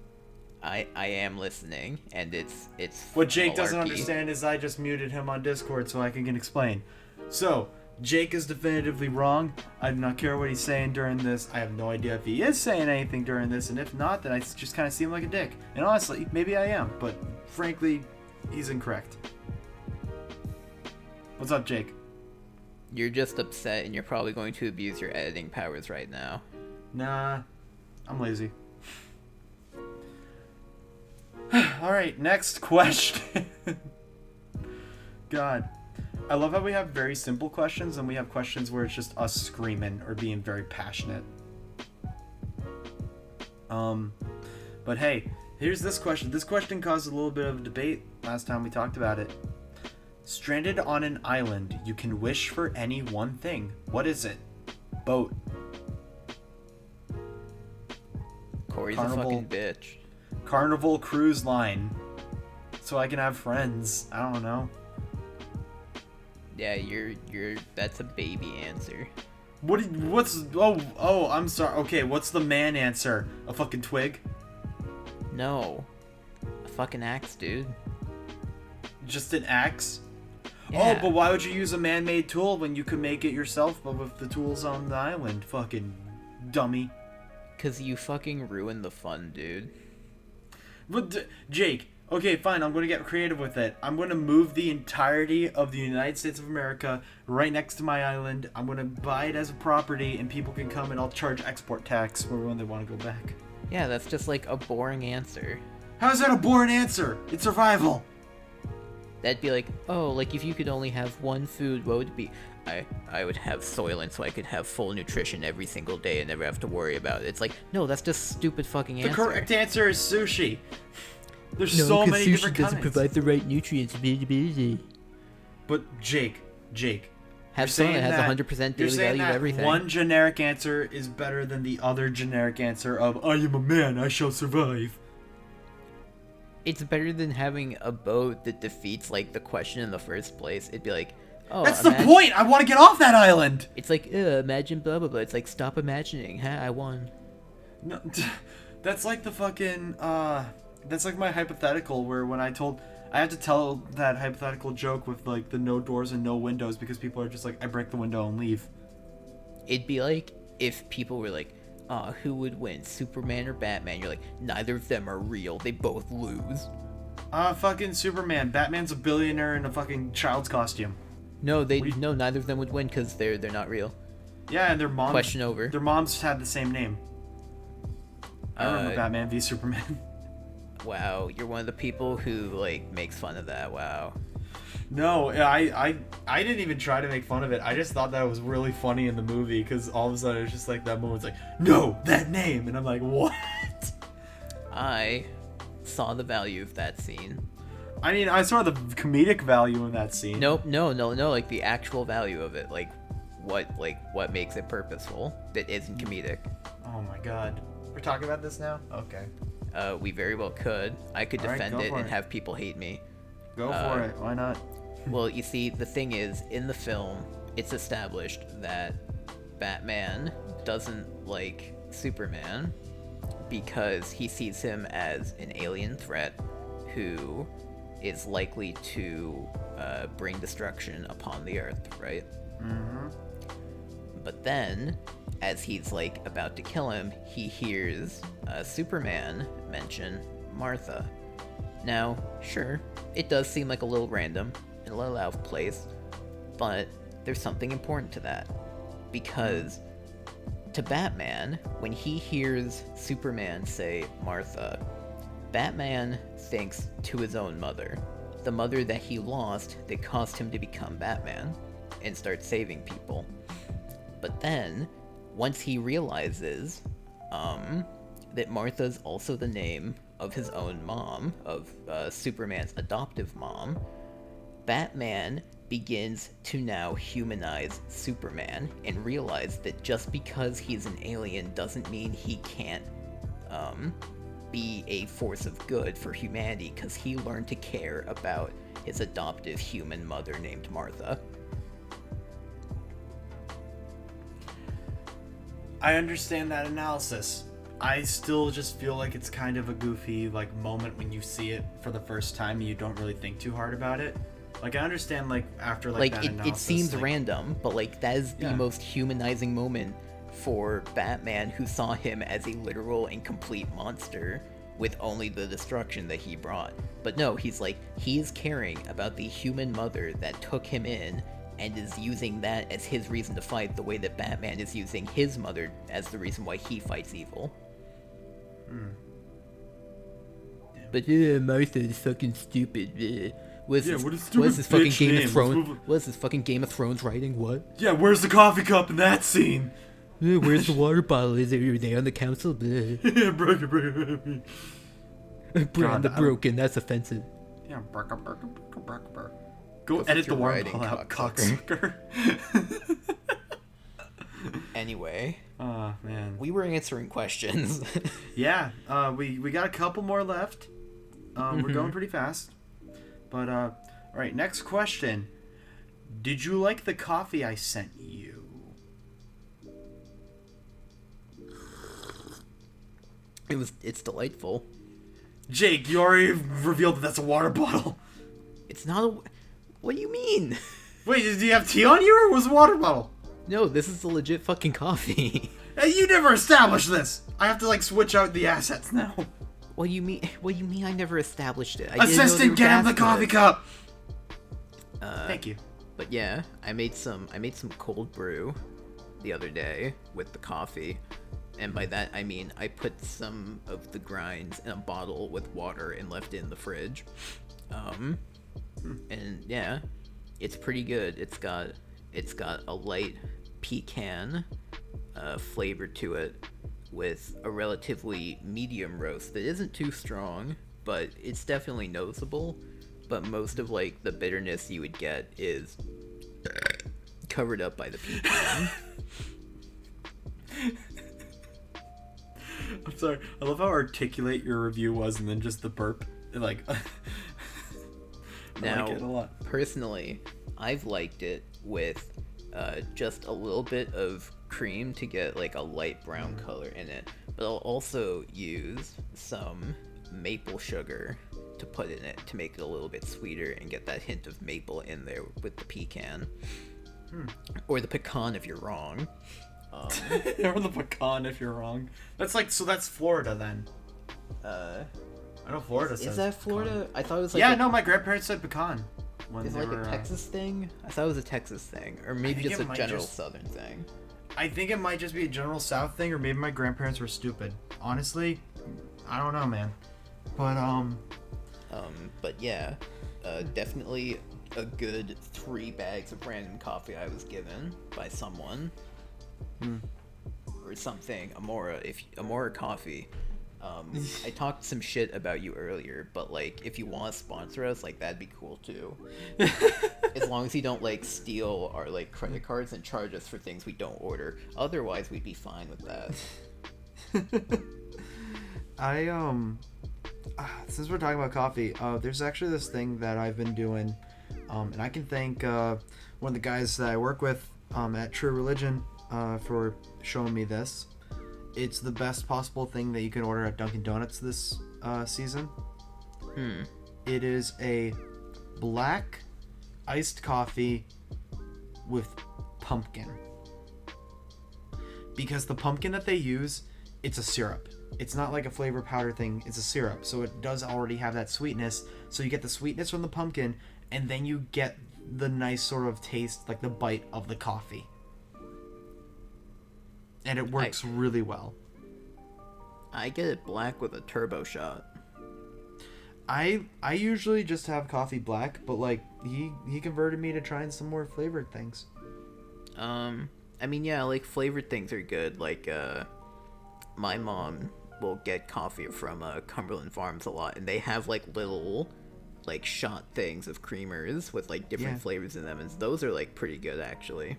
I am listening, and it's What Jake doesn't malarkey. understand is I just muted him on Discord so I can explain. So, Jake is definitively wrong. I do not care what he's saying during this. I have no idea if he is saying anything during this, and if not, then I just kind of seem like a dick. And honestly, maybe I am, but frankly, he's incorrect. What's up, Jake? You're just upset, and you're probably going to abuse your editing powers right now. Nah, I'm lazy. Alright, next question. God. I love how we have very simple questions and we have questions where it's just us screaming or being very passionate. But hey, here's this question. This question caused a little bit of a debate last time we talked about it. Stranded on an island, you can wish for any one thing. What is it? Boat. Corey's Carnival. a fucking bitch. Carnival cruise line. So I can have friends. I don't know. Yeah, that's a baby answer. I'm sorry. Okay, what's the man answer? A fucking twig? No. A fucking axe, dude. Just an axe? Yeah. Oh, but why would you use a man-made tool when you could make it yourself but with the tools on the island? Fucking dummy. 'Cause you fucking ruined the fun, dude. But, Jake, okay, fine, I'm going to get creative with it. I'm going to move the entirety of the United States of America right next to my island. I'm going to buy it as a property, and people can come and I'll charge export tax when they want to go back. Yeah, that's just like a boring answer. How's that a boring answer? It's survival. That'd be like, oh, like if you could only have one food, what would it be? I would have Soylent so I could have full nutrition every single day and never have to worry about it. It's like, no, that's just stupid fucking answer. The correct answer is sushi. There's so many different kinds. Sushi doesn't provide the right nutrients. But Jake, have something that has 100% daily value of everything. One generic answer is better than the other generic answer of I am a man, I shall survive. It's better than having a boat that defeats like the question in the first place. It'd be like, oh, that's the point. I want to get off that island. It's like, imagine blah blah blah. It's like, stop imagining. Huh? I won. No, that's like the fucking that's like my hypothetical where when I had to tell that hypothetical joke with like the no doors and no windows because people are just like, I break the window and leave. It'd be like if people were like, who would win, Superman or Batman? You're like, neither of them are real. They both lose. Fucking Superman. Batman's a billionaire in a fucking child's costume. No, neither of them would win because they're not real. Yeah, and their moms. Question over. Their moms had the same name. I remember Batman v Superman. Wow, you're one of the people who like makes fun of that. Wow. No, I didn't even try to make fun of it. I just thought that was really funny in the movie because all of a sudden it's just like that moment's like, no, that name, and I'm like, what? I saw the value of that scene. I mean, I saw the comedic value in that scene. Nope, no, like the actual value of it, like what makes it purposeful that isn't comedic. Oh my god, we're talking about this now? Okay. We very well could. I could defend it and have people hate me. Go for it. Why not? Well, you see, the thing is, in the film, it's established that Batman doesn't like Superman because he sees him as an alien threat who is likely to bring destruction upon the Earth, right? Mm-hmm. But then, as he's like about to kill him, he hears Superman mention Martha. Now, sure, it does seem like a little random and a little out of place, but there's something important to that. Because to Batman, when he hears Superman say Martha, Batman thinks to his own mother, the mother that he lost that caused him to become Batman and start saving people. But then, once he realizes that Martha's also the name of his own mom, of Superman's adoptive mom, Batman begins to now humanize Superman and realize that just because he's an alien doesn't mean he can't be a force of good for humanity, because he learned to care about his adoptive human mother named Martha. I understand that analysis. I still just feel like it's kind of a goofy like moment when you see it for the first time and you don't really think too hard about it. Like, I understand, like, after, like that analysis, it seems like, random, but, like, that is the most humanizing moment for Batman, who saw him as a literal and complete monster with only the destruction that he brought. But no, he's like, he is caring about the human mother that took him in and is using that as his reason to fight, the way that Batman is using his mother as the reason why he fights evil. But Martha is fucking stupid. What is this fucking Game of Thrones? What is this fucking Game of Thrones writing? What? Yeah, where's the coffee cup in that scene? Where's the water bottle? Is it there on the council? Yeah, broken. Brand the broken. That's offensive. Yeah, broken. Go edit the water bottle out, cocksucker. Anyway. Oh, man. We were answering questions. Yeah, we got a couple more left. We're going pretty fast. But, alright, next question. Did you like the coffee I sent you? It's delightful. Jake, you already revealed that that's a water bottle. It's not a... What do you mean? Wait, do you have tea on you, or was it a water bottle? No, this is the legit fucking coffee. Hey, you never established this! I have to, like, switch out the assets now. What do you mean? What do you mean I never established it? Assistant, get him the coffee cup! Thank you. But yeah, I made some cold brew the other day with the coffee. And by that, I mean I put some of the grinds in a bottle with water and left it in the fridge. And yeah, it's pretty good. It's got a light pecan flavor to it with a relatively medium roast that isn't too strong, but it's definitely noticeable. But most of like the bitterness you would get is covered up by the pecan. I'm sorry. I love how articulate your review was, and then just the burp. Like, I now, like it a lot. Personally, I've liked it with just a little bit of cream to get like a light brown color in it, but I'll also use some maple sugar to put in it to make it a little bit sweeter and get that hint of maple in there with the pecan. Or the pecan if you're wrong. Or the pecan if you're wrong. That's like, so that's Florida then. I know Florida says Is that Florida? pecan. I thought it was like yeah, no, my grandparents said pecan. Is it like a Texas thing? I thought it was a Texas thing, or maybe just a general Southern thing. I think it might just be a general South thing, or maybe my grandparents were stupid. Honestly, I don't know, man. But yeah, definitely a good 3 bags of random coffee I was given by someone. Or something. Amora Coffee. I talked some shit about you earlier, but like if you want to sponsor us, like that'd be cool too. As long as you don't like steal our like credit cards and charge us for things we don't order. Otherwise, we'd be fine with that. Since we're talking about coffee, there's actually this thing that I've been doing, and I can thank one of the guys that I work with at True Religion for showing me this. It's the best possible thing that you can order at Dunkin' Donuts this season. It is a black iced coffee with pumpkin. Because the pumpkin that they use, it's a syrup. It's not like a flavor powder thing, it's a syrup. So it does already have that sweetness. So you get the sweetness from the pumpkin, and then you get the nice sort of taste, like the bite of the coffee. And it works really well. I get it black with a turbo shot. I usually just have coffee black, but like he converted me to trying some more flavored things. I mean, yeah, like flavored things are good. Like my mom will get coffee from Cumberland Farms a lot, and they have like little like shot things of creamers with like different flavors in them, and those are like pretty good actually.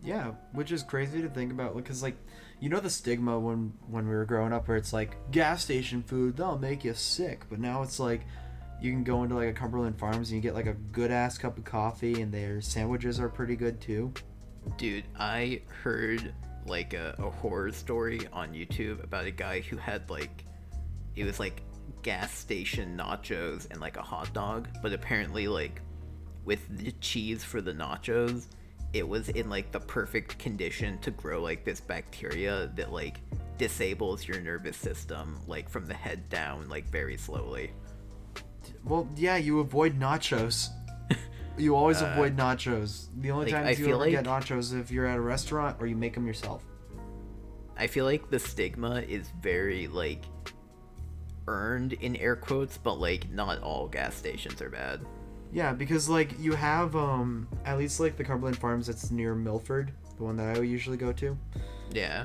Yeah, which is crazy to think about, because like, you know, the stigma when we were growing up where it's like gas station food, they'll make you sick, but now it's like you can go into like a Cumberland Farms and you get like a good ass cup of coffee, and their sandwiches are pretty good too. Dude, I heard like a horror story on YouTube about a guy who had like, it was like gas station nachos and like a hot dog, but apparently like with the cheese for the nachos, it was in like the perfect condition to grow like this bacteria that like disables your nervous system like from the head down like very slowly. Well, yeah, you avoid nachos. You always avoid nachos. The only like, times you ever get nachos is if you're at a restaurant or you make them yourself. I feel like the stigma is very like earned in air quotes, but like not all gas stations are bad. Yeah, because like you have at least like the Cumberland Farms that's near Milford, the one that I usually go to. Yeah.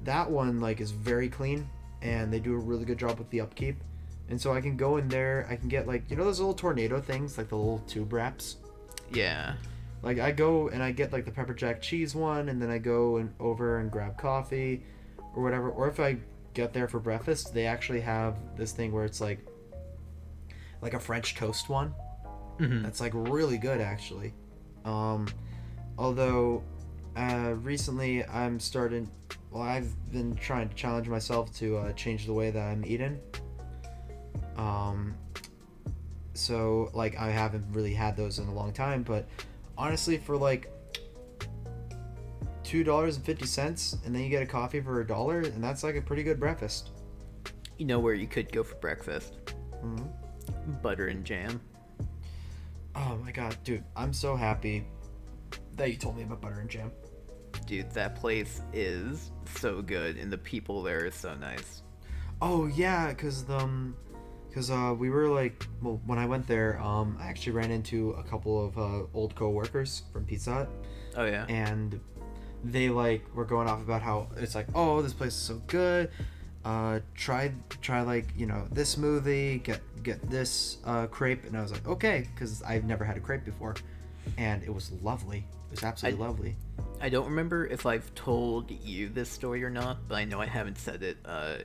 That one like is very clean, and they do a really good job with the upkeep. And so I can go in there, I can get like, you know those little tornado things, like the little tube wraps? Yeah. Like I go and I get like the pepper jack cheese one, and then I go and over and grab coffee or whatever. Or if I get there for breakfast, they actually have this thing where it's like a French toast one. That's like really good actually. Although recently I've been trying to challenge myself to change the way that I'm eating. So like I haven't really had those in a long time, but honestly for like $2.50 and then you get a coffee for $1, and that's like a pretty good breakfast. You know where you could go for breakfast? Butter and jam. Oh my god, dude, I'm so happy that you told me about butter and jam. Dude, that place is so good, and the people there are so nice. Oh yeah, because we were like, well, when I went there, I actually ran into a couple of old co-workers from Pizza Hut, Oh yeah. and they like were going off about how it's like, oh, this place is so good. Try like, you know, this smoothie, get this crepe, and I was like, okay, because I've never had a crepe before, and it was lovely. It was absolutely lovely. I don't remember if I've told you this story or not, but I know I haven't said it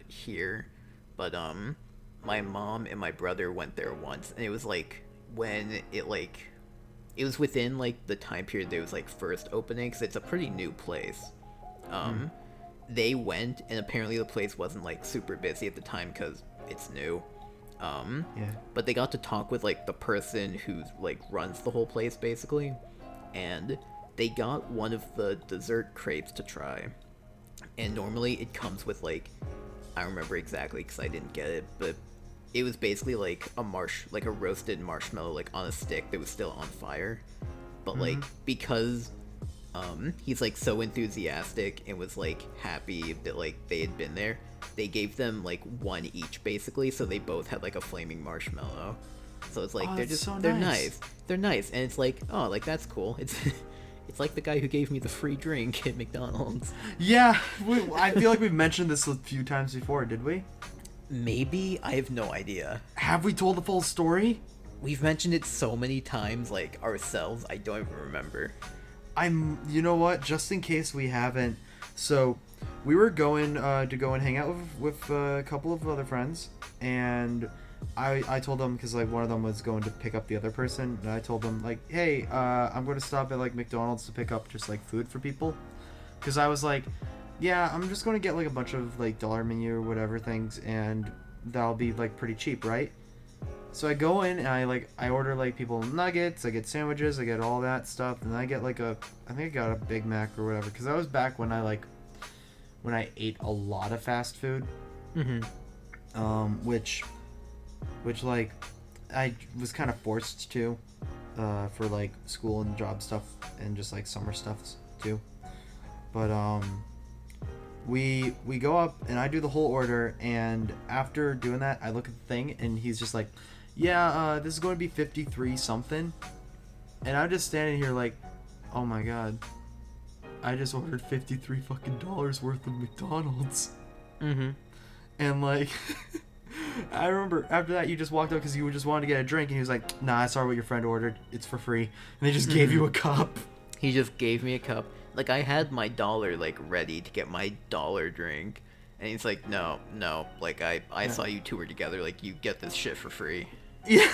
here. But my mom and my brother went there once, and it was like when it was within like the time period that it was like first opening, because it's a pretty new place. They went, and apparently the place wasn't like super busy at the time because it's new. Yeah. But they got to talk with like the person who like runs the whole place basically, and they got one of the dessert crepes to try. And normally it comes with like, I don't remember exactly because I didn't get it, but it was basically like a roasted marshmallow like on a stick that was still on fire. But like because he's like so enthusiastic and was like happy that like they had been there, they gave them like one each basically, so they both had like a flaming marshmallow. So it's like they're nice. They're nice, and it's like, oh, like that's cool. It's like the guy who gave me the free drink at McDonald's. Yeah, I feel like we've mentioned this a few times before, did we? Maybe, I have no idea. Have we told the full story? We've mentioned it so many times, like ourselves, I don't even remember. You know what? Just in case we haven't. So, we were going to go and hang out with a couple of other friends, and I told them, because like one of them was going to pick up the other person, and I told them like, hey, I'm going to stop at like McDonald's to pick up just like food for people, because I was like, yeah, I'm just going to get like a bunch of like dollar menu or whatever things, and that'll be like pretty cheap, right? So I go in and I order like people nuggets, I get sandwiches, I get all that stuff, and then I get like I think I got a Big Mac or whatever, because that was back when I ate a lot of fast food. Which like I was kind of forced to for like school and job stuff and just like summer stuff too. But we go up and I do the whole order, and after doing that I look at the thing and he's just like, yeah, this is going to be 53 something, and I'm just standing here like, oh my god, I just ordered 53 fucking dollars worth of McDonald's. And like I remember after that you just walked up because you just wanted to get a drink, and he was like, nah, I saw what your friend ordered, it's for free, and they just gave you a cup. He just gave me a cup. Like, I had my dollar like ready to get my dollar drink, and he's like, no, like I saw you two were together, like you get this shit for free. Yeah.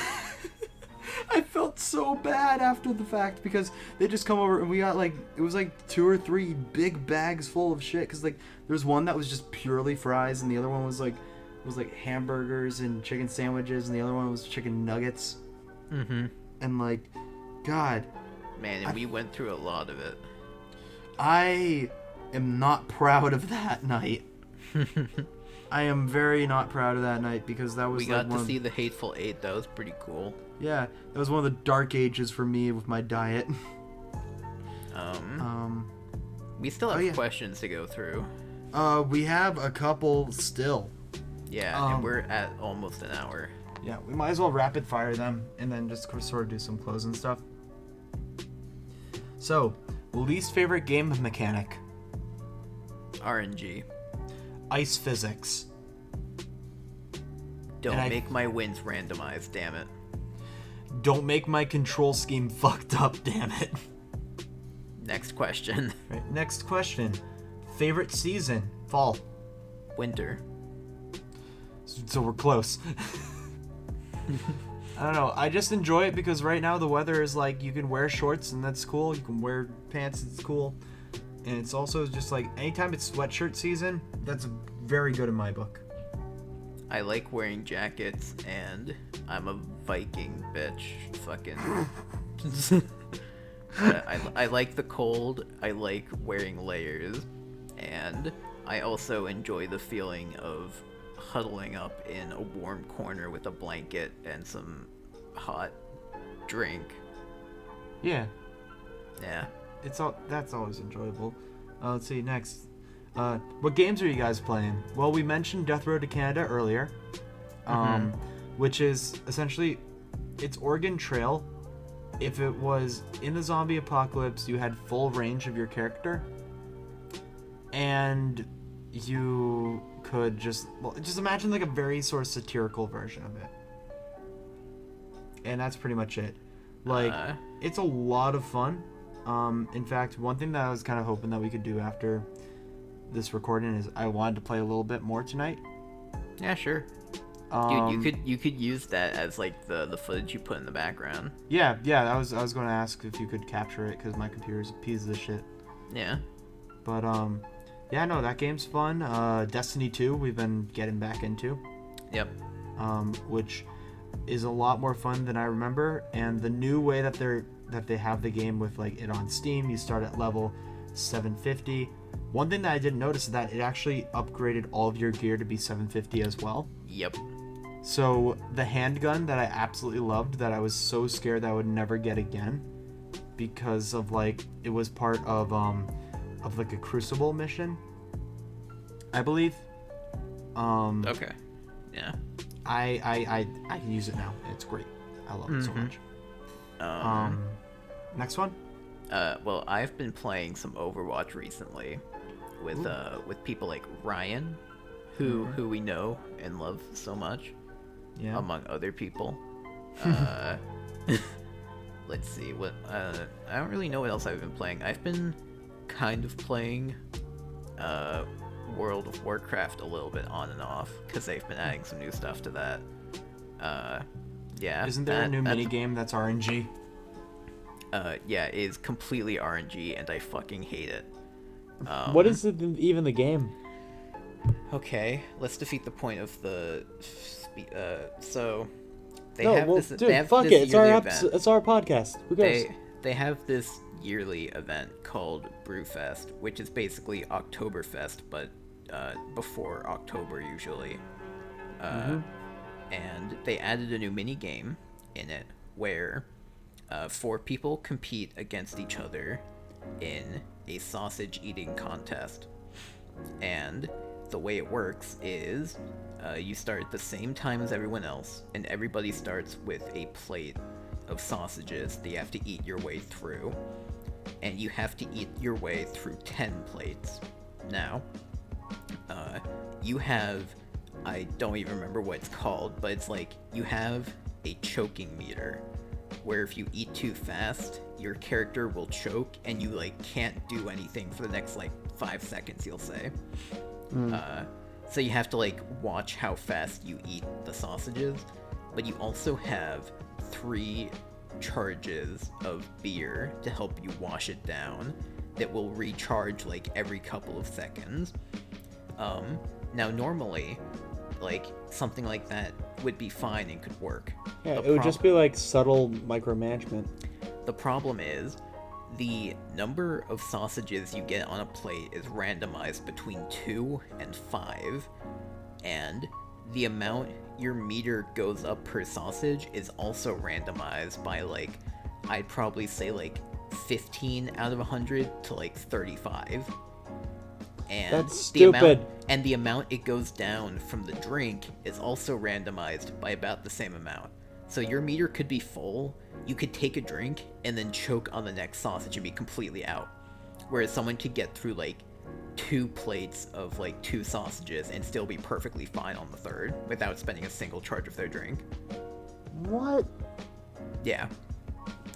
I felt so bad after the fact, because they just come over and we got like, it was like 2 or 3 big bags full of shit, because like there's one that was just purely fries, and the other one was like hamburgers and chicken sandwiches, and the other one was chicken nuggets. And like, god, man, and we went through a lot of it. I am not proud of that night. I am very not proud of that night, because that was we got to see the Hateful Eight. That was pretty cool. Yeah, that was one of the dark ages for me with my diet. We still have questions to go through. We have a couple still. Yeah, and we're at almost an hour. Yeah, we might as well rapid fire them and then just sort of do some closing stuff. So, least favorite game mechanic? RNG. Ice physics. Don't make my wins randomized, damn it. Don't make my control scheme fucked up, damn it. Next question. Right, next question. Favorite season? Fall. Winter. So we're close. I don't know. I just enjoy it because right now the weather is like, you can wear shorts and that's cool. You can wear pants, it's cool. And it's also just like, anytime it's sweatshirt season, that's very good in my book. I like wearing jackets, and I'm a Viking bitch. Fucking. I like the cold. I like wearing layers, and I also enjoy the feeling of huddling up in a warm corner with a blanket and some hot drink. Yeah. Yeah. That's always enjoyable. Let's see, next. What games are you guys playing? Well, we mentioned Death Road to Canada earlier, which is essentially, it's Oregon Trail. If it was in the zombie apocalypse, you had full range of your character, and you could just imagine like a very sort of satirical version of it. And that's pretty much it. Like, it's a lot of fun. In fact, one thing that I was kind of hoping that we could do after this recording is I wanted to play a little bit more tonight. Yeah, sure. Dude, you could use that as like the footage you put in the background. Yeah. I was going to ask if you could capture it because my computer's a piece of shit. Yeah. But yeah, no, that game's fun. Destiny 2 we've been getting back into. Yep. Which is a lot more fun than I remember, and the new way that they have the game with like it on Steam, you start at level 750. One thing that I didn't notice is that it actually upgraded all of your gear to be 750 as well. Yep. So the handgun that I absolutely loved, that I was so scared that I would never get again, because of like it was part of like a Crucible mission, I believe. Okay. Yeah. I can use it now. It's great. I love it so much. Next one. Well, I've been playing some Overwatch recently with people like Ryan, who we know and love so much, among other people. Let's see what I don't really know what else I've been playing. I've been kind of playing World of Warcraft a little bit on and off because they've been adding some new stuff to that. Yeah. Isn't there a new mini game that's RNG? Yeah, it is completely RNG, and I fucking hate it. What is it even the game? Okay, let's defeat the point of the. So, they No, have well, this. dude, they have fuck this it. It's our yearly episode. event. It's our podcast. Who cares? They have this yearly event called Brewfest, which is basically Oktoberfest, but before October usually. And they added a new mini game in it where 4 people compete against each other in a sausage eating contest. And the way it works is you start at the same time as everyone else, and everybody starts with a plate of sausages that you have to eat your way through. And you have to eat your way through 10 plates. Now, you have, I don't even remember what it's called, but it's like you have a choking meter where if you eat too fast, your character will choke and you like can't do anything for the next like 5 seconds, you'll say. So you have to like watch how fast you eat the sausages, but you also have 3 charges of beer to help you wash it down that will recharge like every couple of seconds. Now normally, like something like that would be fine and could work. Yeah, it would just be like subtle micromanagement. The problem is the number of sausages you get on a plate is randomized between 2 and 5, and the amount your meter goes up per sausage is also randomized by like, I'd probably say like 15 out of 100 to like 35. And That's stupid. The amount it goes down from the drink is also randomized by about the same amount. So your meter could be full, you could take a drink, and then choke on the next sausage and be completely out. Whereas someone could get through like 2 plates of like 2 sausages and still be perfectly fine on the 3rd without spending a single charge of their drink. What? Yeah.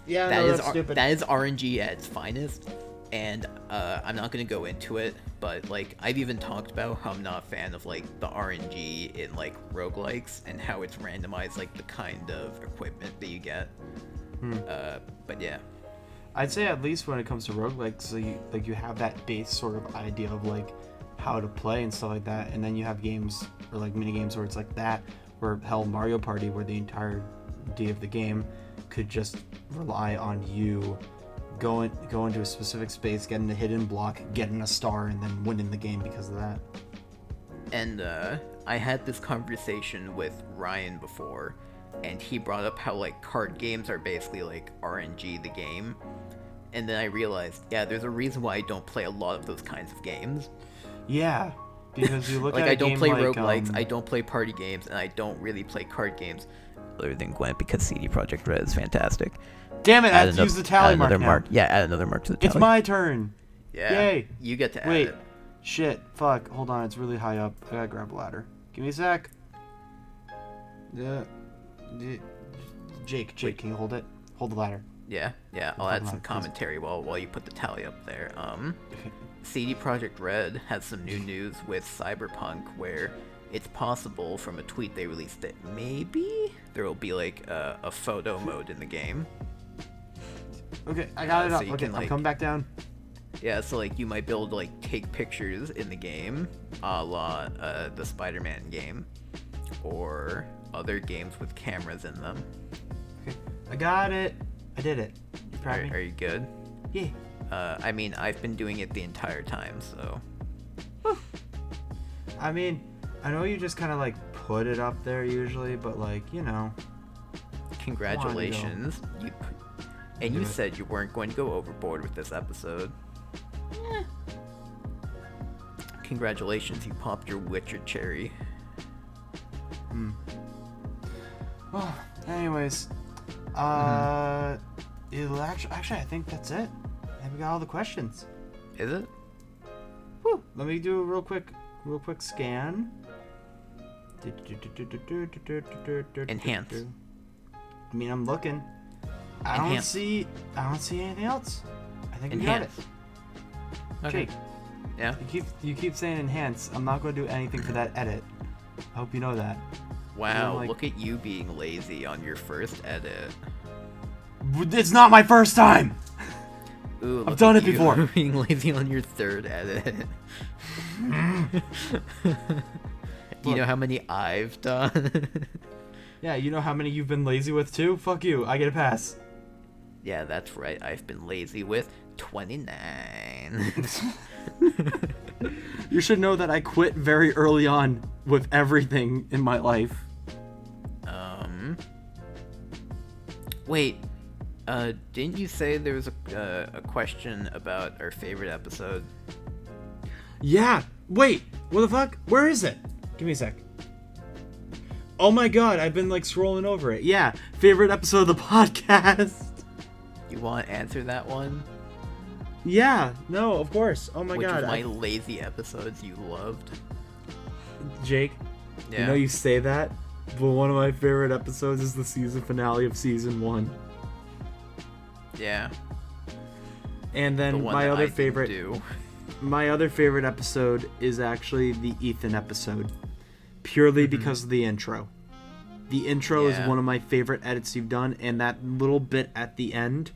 Yeah, That's stupid. That is RNG at its finest. And I'm not going to go into it, but like I've even talked about how I'm not a fan of like the RNG in like roguelikes and how it's randomized like the kind of equipment that you get. But yeah. I'd say at least when it comes to roguelikes, so you have that base sort of idea of like how to play and stuff like that, and then you have games or like mini games where it's like that, where hell Mario Party, where the entirety of the game could just rely on you going to a specific space, getting a hidden block, getting a star, and then winning the game because of that. And I had this conversation with Ryan before, and he brought up how like card games are basically like RNG the game, And then I realized, yeah, there's a reason why I don't play a lot of those kinds of games. Yeah, because you look Like, at a I don't game play like, roguelikes, I don't play party games, and I don't really play card games other than Gwent, because CD Projekt Red is fantastic. Damn it, I have to use the tally mark now. Yeah, add another mark to the tally. It's my turn. Yeah. Yay. You get to add Wait. it. Shit. Fuck. Hold on. It's really high up. I gotta grab a ladder. Give me a sec. Jake, can you hold it? Hold the ladder. Yeah. I'll add some commentary while you put the tally up there. CD Projekt Red has some new news with Cyberpunk where it's possible from a tweet they released that maybe there will be like a photo mode in the game. Okay, I got it up. so you Okay, can, I'm like- coming back down. Yeah, so like you might be able to like take pictures in the game, a la the Spider-Man game, or other games with cameras in them. Okay, I got it. I did it. You proud of me? Are you good? Yeah. I mean, I've been doing it the entire time, so. I mean, I know you just kind of like put it up there usually, but like, you know. Congratulations. And Do you it. said you weren't going to go overboard with this episode. Congratulations, you popped your Witcher cherry. Well, anyways, it'll actually, I think that's it. I think we got all the questions. Is it? Whew. Let me do a real quick scan. Enhance. I mean, I'm looking. I don't Enhance. see anything else. I think we got it. Enhance. Okay. Jake, Yeah. you keep saying enhance. I'm not going to do anything for that edit. I hope you know that. Wow, like- look at you being lazy on your first edit. It's not my first time. Ooh, look done at it you before. being lazy on your third edit. You know how many I've done? Yeah, you know how many you've been lazy with too? Fuck you. I get a pass. Yeah, that's right. I've been lazy with 29. You should know that I quit very early on with everything in my life. Wait. Didn't you say there was a question about our favorite episode? Yeah. Wait. What the fuck? Where is it? Give me a sec. Oh my god, I've been like scrolling over it. Yeah. Favorite episode of the podcast. You want to answer that one? Yeah. No, of course. Oh my Which god. of my lazy episodes you loved? Jake, Yeah. you know you say that, but one of my favorite episodes is the season finale of season 1. Yeah. And The then one my that I other didn't favorite do. my other favorite episode is actually the Ethan episode, purely because of the intro. The intro is Yeah. one of my favorite edits you've done, and that little bit at the end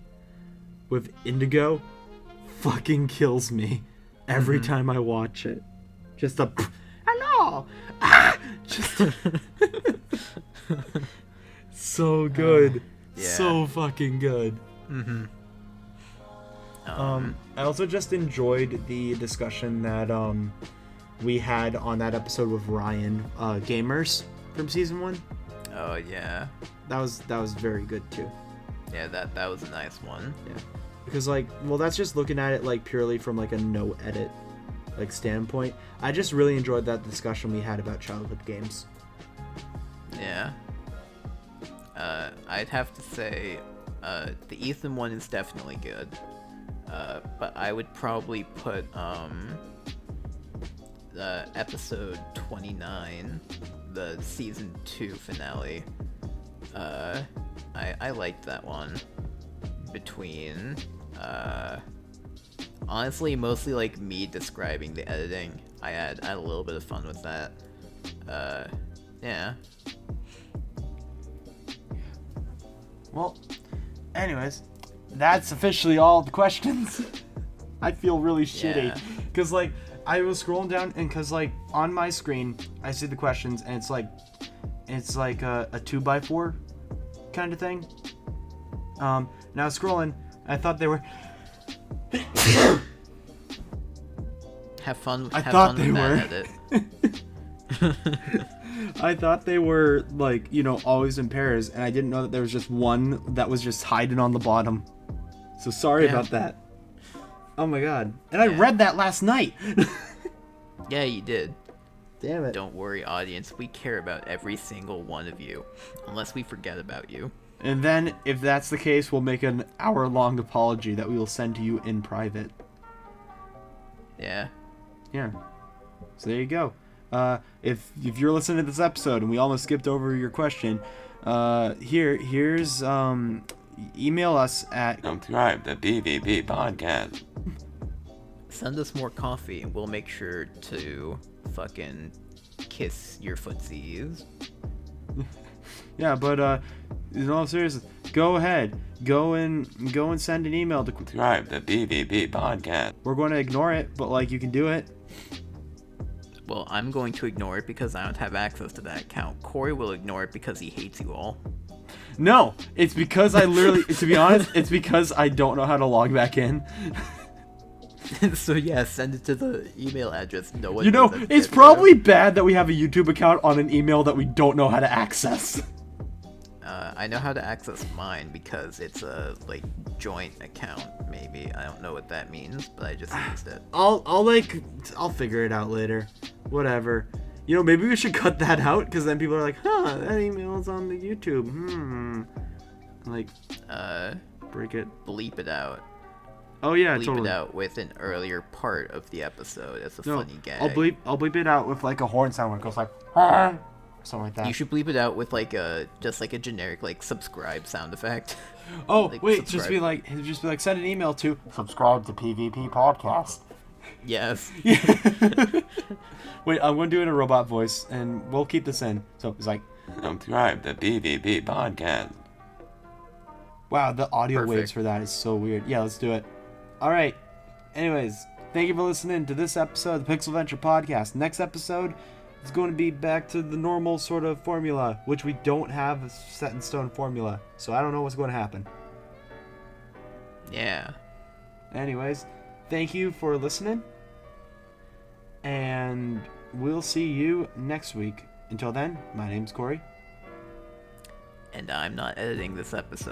with Indigo fucking kills me every time I watch it. Just a hello, just so good, Yeah. so fucking good. I also just enjoyed the discussion that we had on that episode with Ryan, Gamers from season 1. Oh yeah. That was very good too. Yeah, that was a nice one. Yeah, because like, well, that's just looking at it like purely from like a no edit like standpoint. I just really enjoyed that discussion we had about childhood games. Yeah. I'd have to say, the Ethan one is definitely good. But I would probably put, the episode 29, the season 2 finale. I liked that one. Between, honestly, mostly like me describing the editing. I had a little bit of fun with that. Yeah. Well, anyways, that's officially all the questions. I feel really shitty Yeah. because like I was scrolling down and because like on my screen I see the questions and it's like a 2x4 kind of thing. Now scrolling, I thought they were. Have fun. I have thought fun they with were. that edit. I thought they were like, you know, always in pairs, and I didn't know that there was just one that was just hiding on the bottom. So sorry Yeah. about that. Oh my god. And I Yeah. read that last night. Yeah, you did. Damn it. Don't worry, audience. We care about every single one of you. Unless we forget about you. And then, if that's the case, we'll make an hour-long apology that we will send to you in private. Yeah. Yeah. So there you go. If you're listening to this episode and we almost skipped over your question, here's email us at Subscribe to BVB Podcast. Send us more coffee and we'll make sure to fucking kiss your footsies. yeah, but in all seriousness, go ahead, go and send an email to. Subscribe to BVB Podcast. We're going to ignore it, but like you can do it. Well, I'm going to ignore it because I don't have access to that account. Corey will ignore it because he hates you all. No, it's because I literally, to be honest, it's because I don't know how to log back in. So yeah, send it to the email address no one You know, knows that it's gets probably bad that we have a YouTube account on an email that we don't know how to access. there. I know how to access mine because it's a like joint account. Maybe I don't know what that means, but I just used it. I'll figure it out later. Whatever. You know, maybe we should cut that out because then people are like, huh, that email's on the YouTube. Like, break it. Bleep it out. Oh yeah, Bleep totally. it out with an earlier part of the episode as a No, funny gag. I'll bleep it out with like a horn sound where it goes like, "Ah," something like that. You should bleep it out with like a generic like subscribe sound effect. Oh like, wait, subscribe. just be like send an email to subscribe to PvP Podcast. Yes. Wait, I'm gonna do it in a robot voice, and we'll keep this in. So it's like, Subscribe to BVB Podcast. wow, the audio Perfect. waves for that is so weird. Yeah, let's do it. All right. Anyways, thank you for listening to this episode of the Pixel Venture Podcast. Next episode is going to be back to the normal sort of formula, which we don't have a set in stone formula. So I don't know what's going to happen. Yeah. Anyways, thank you for listening. And we'll see you next week. Until then, my name's Corey. And I'm not editing this episode.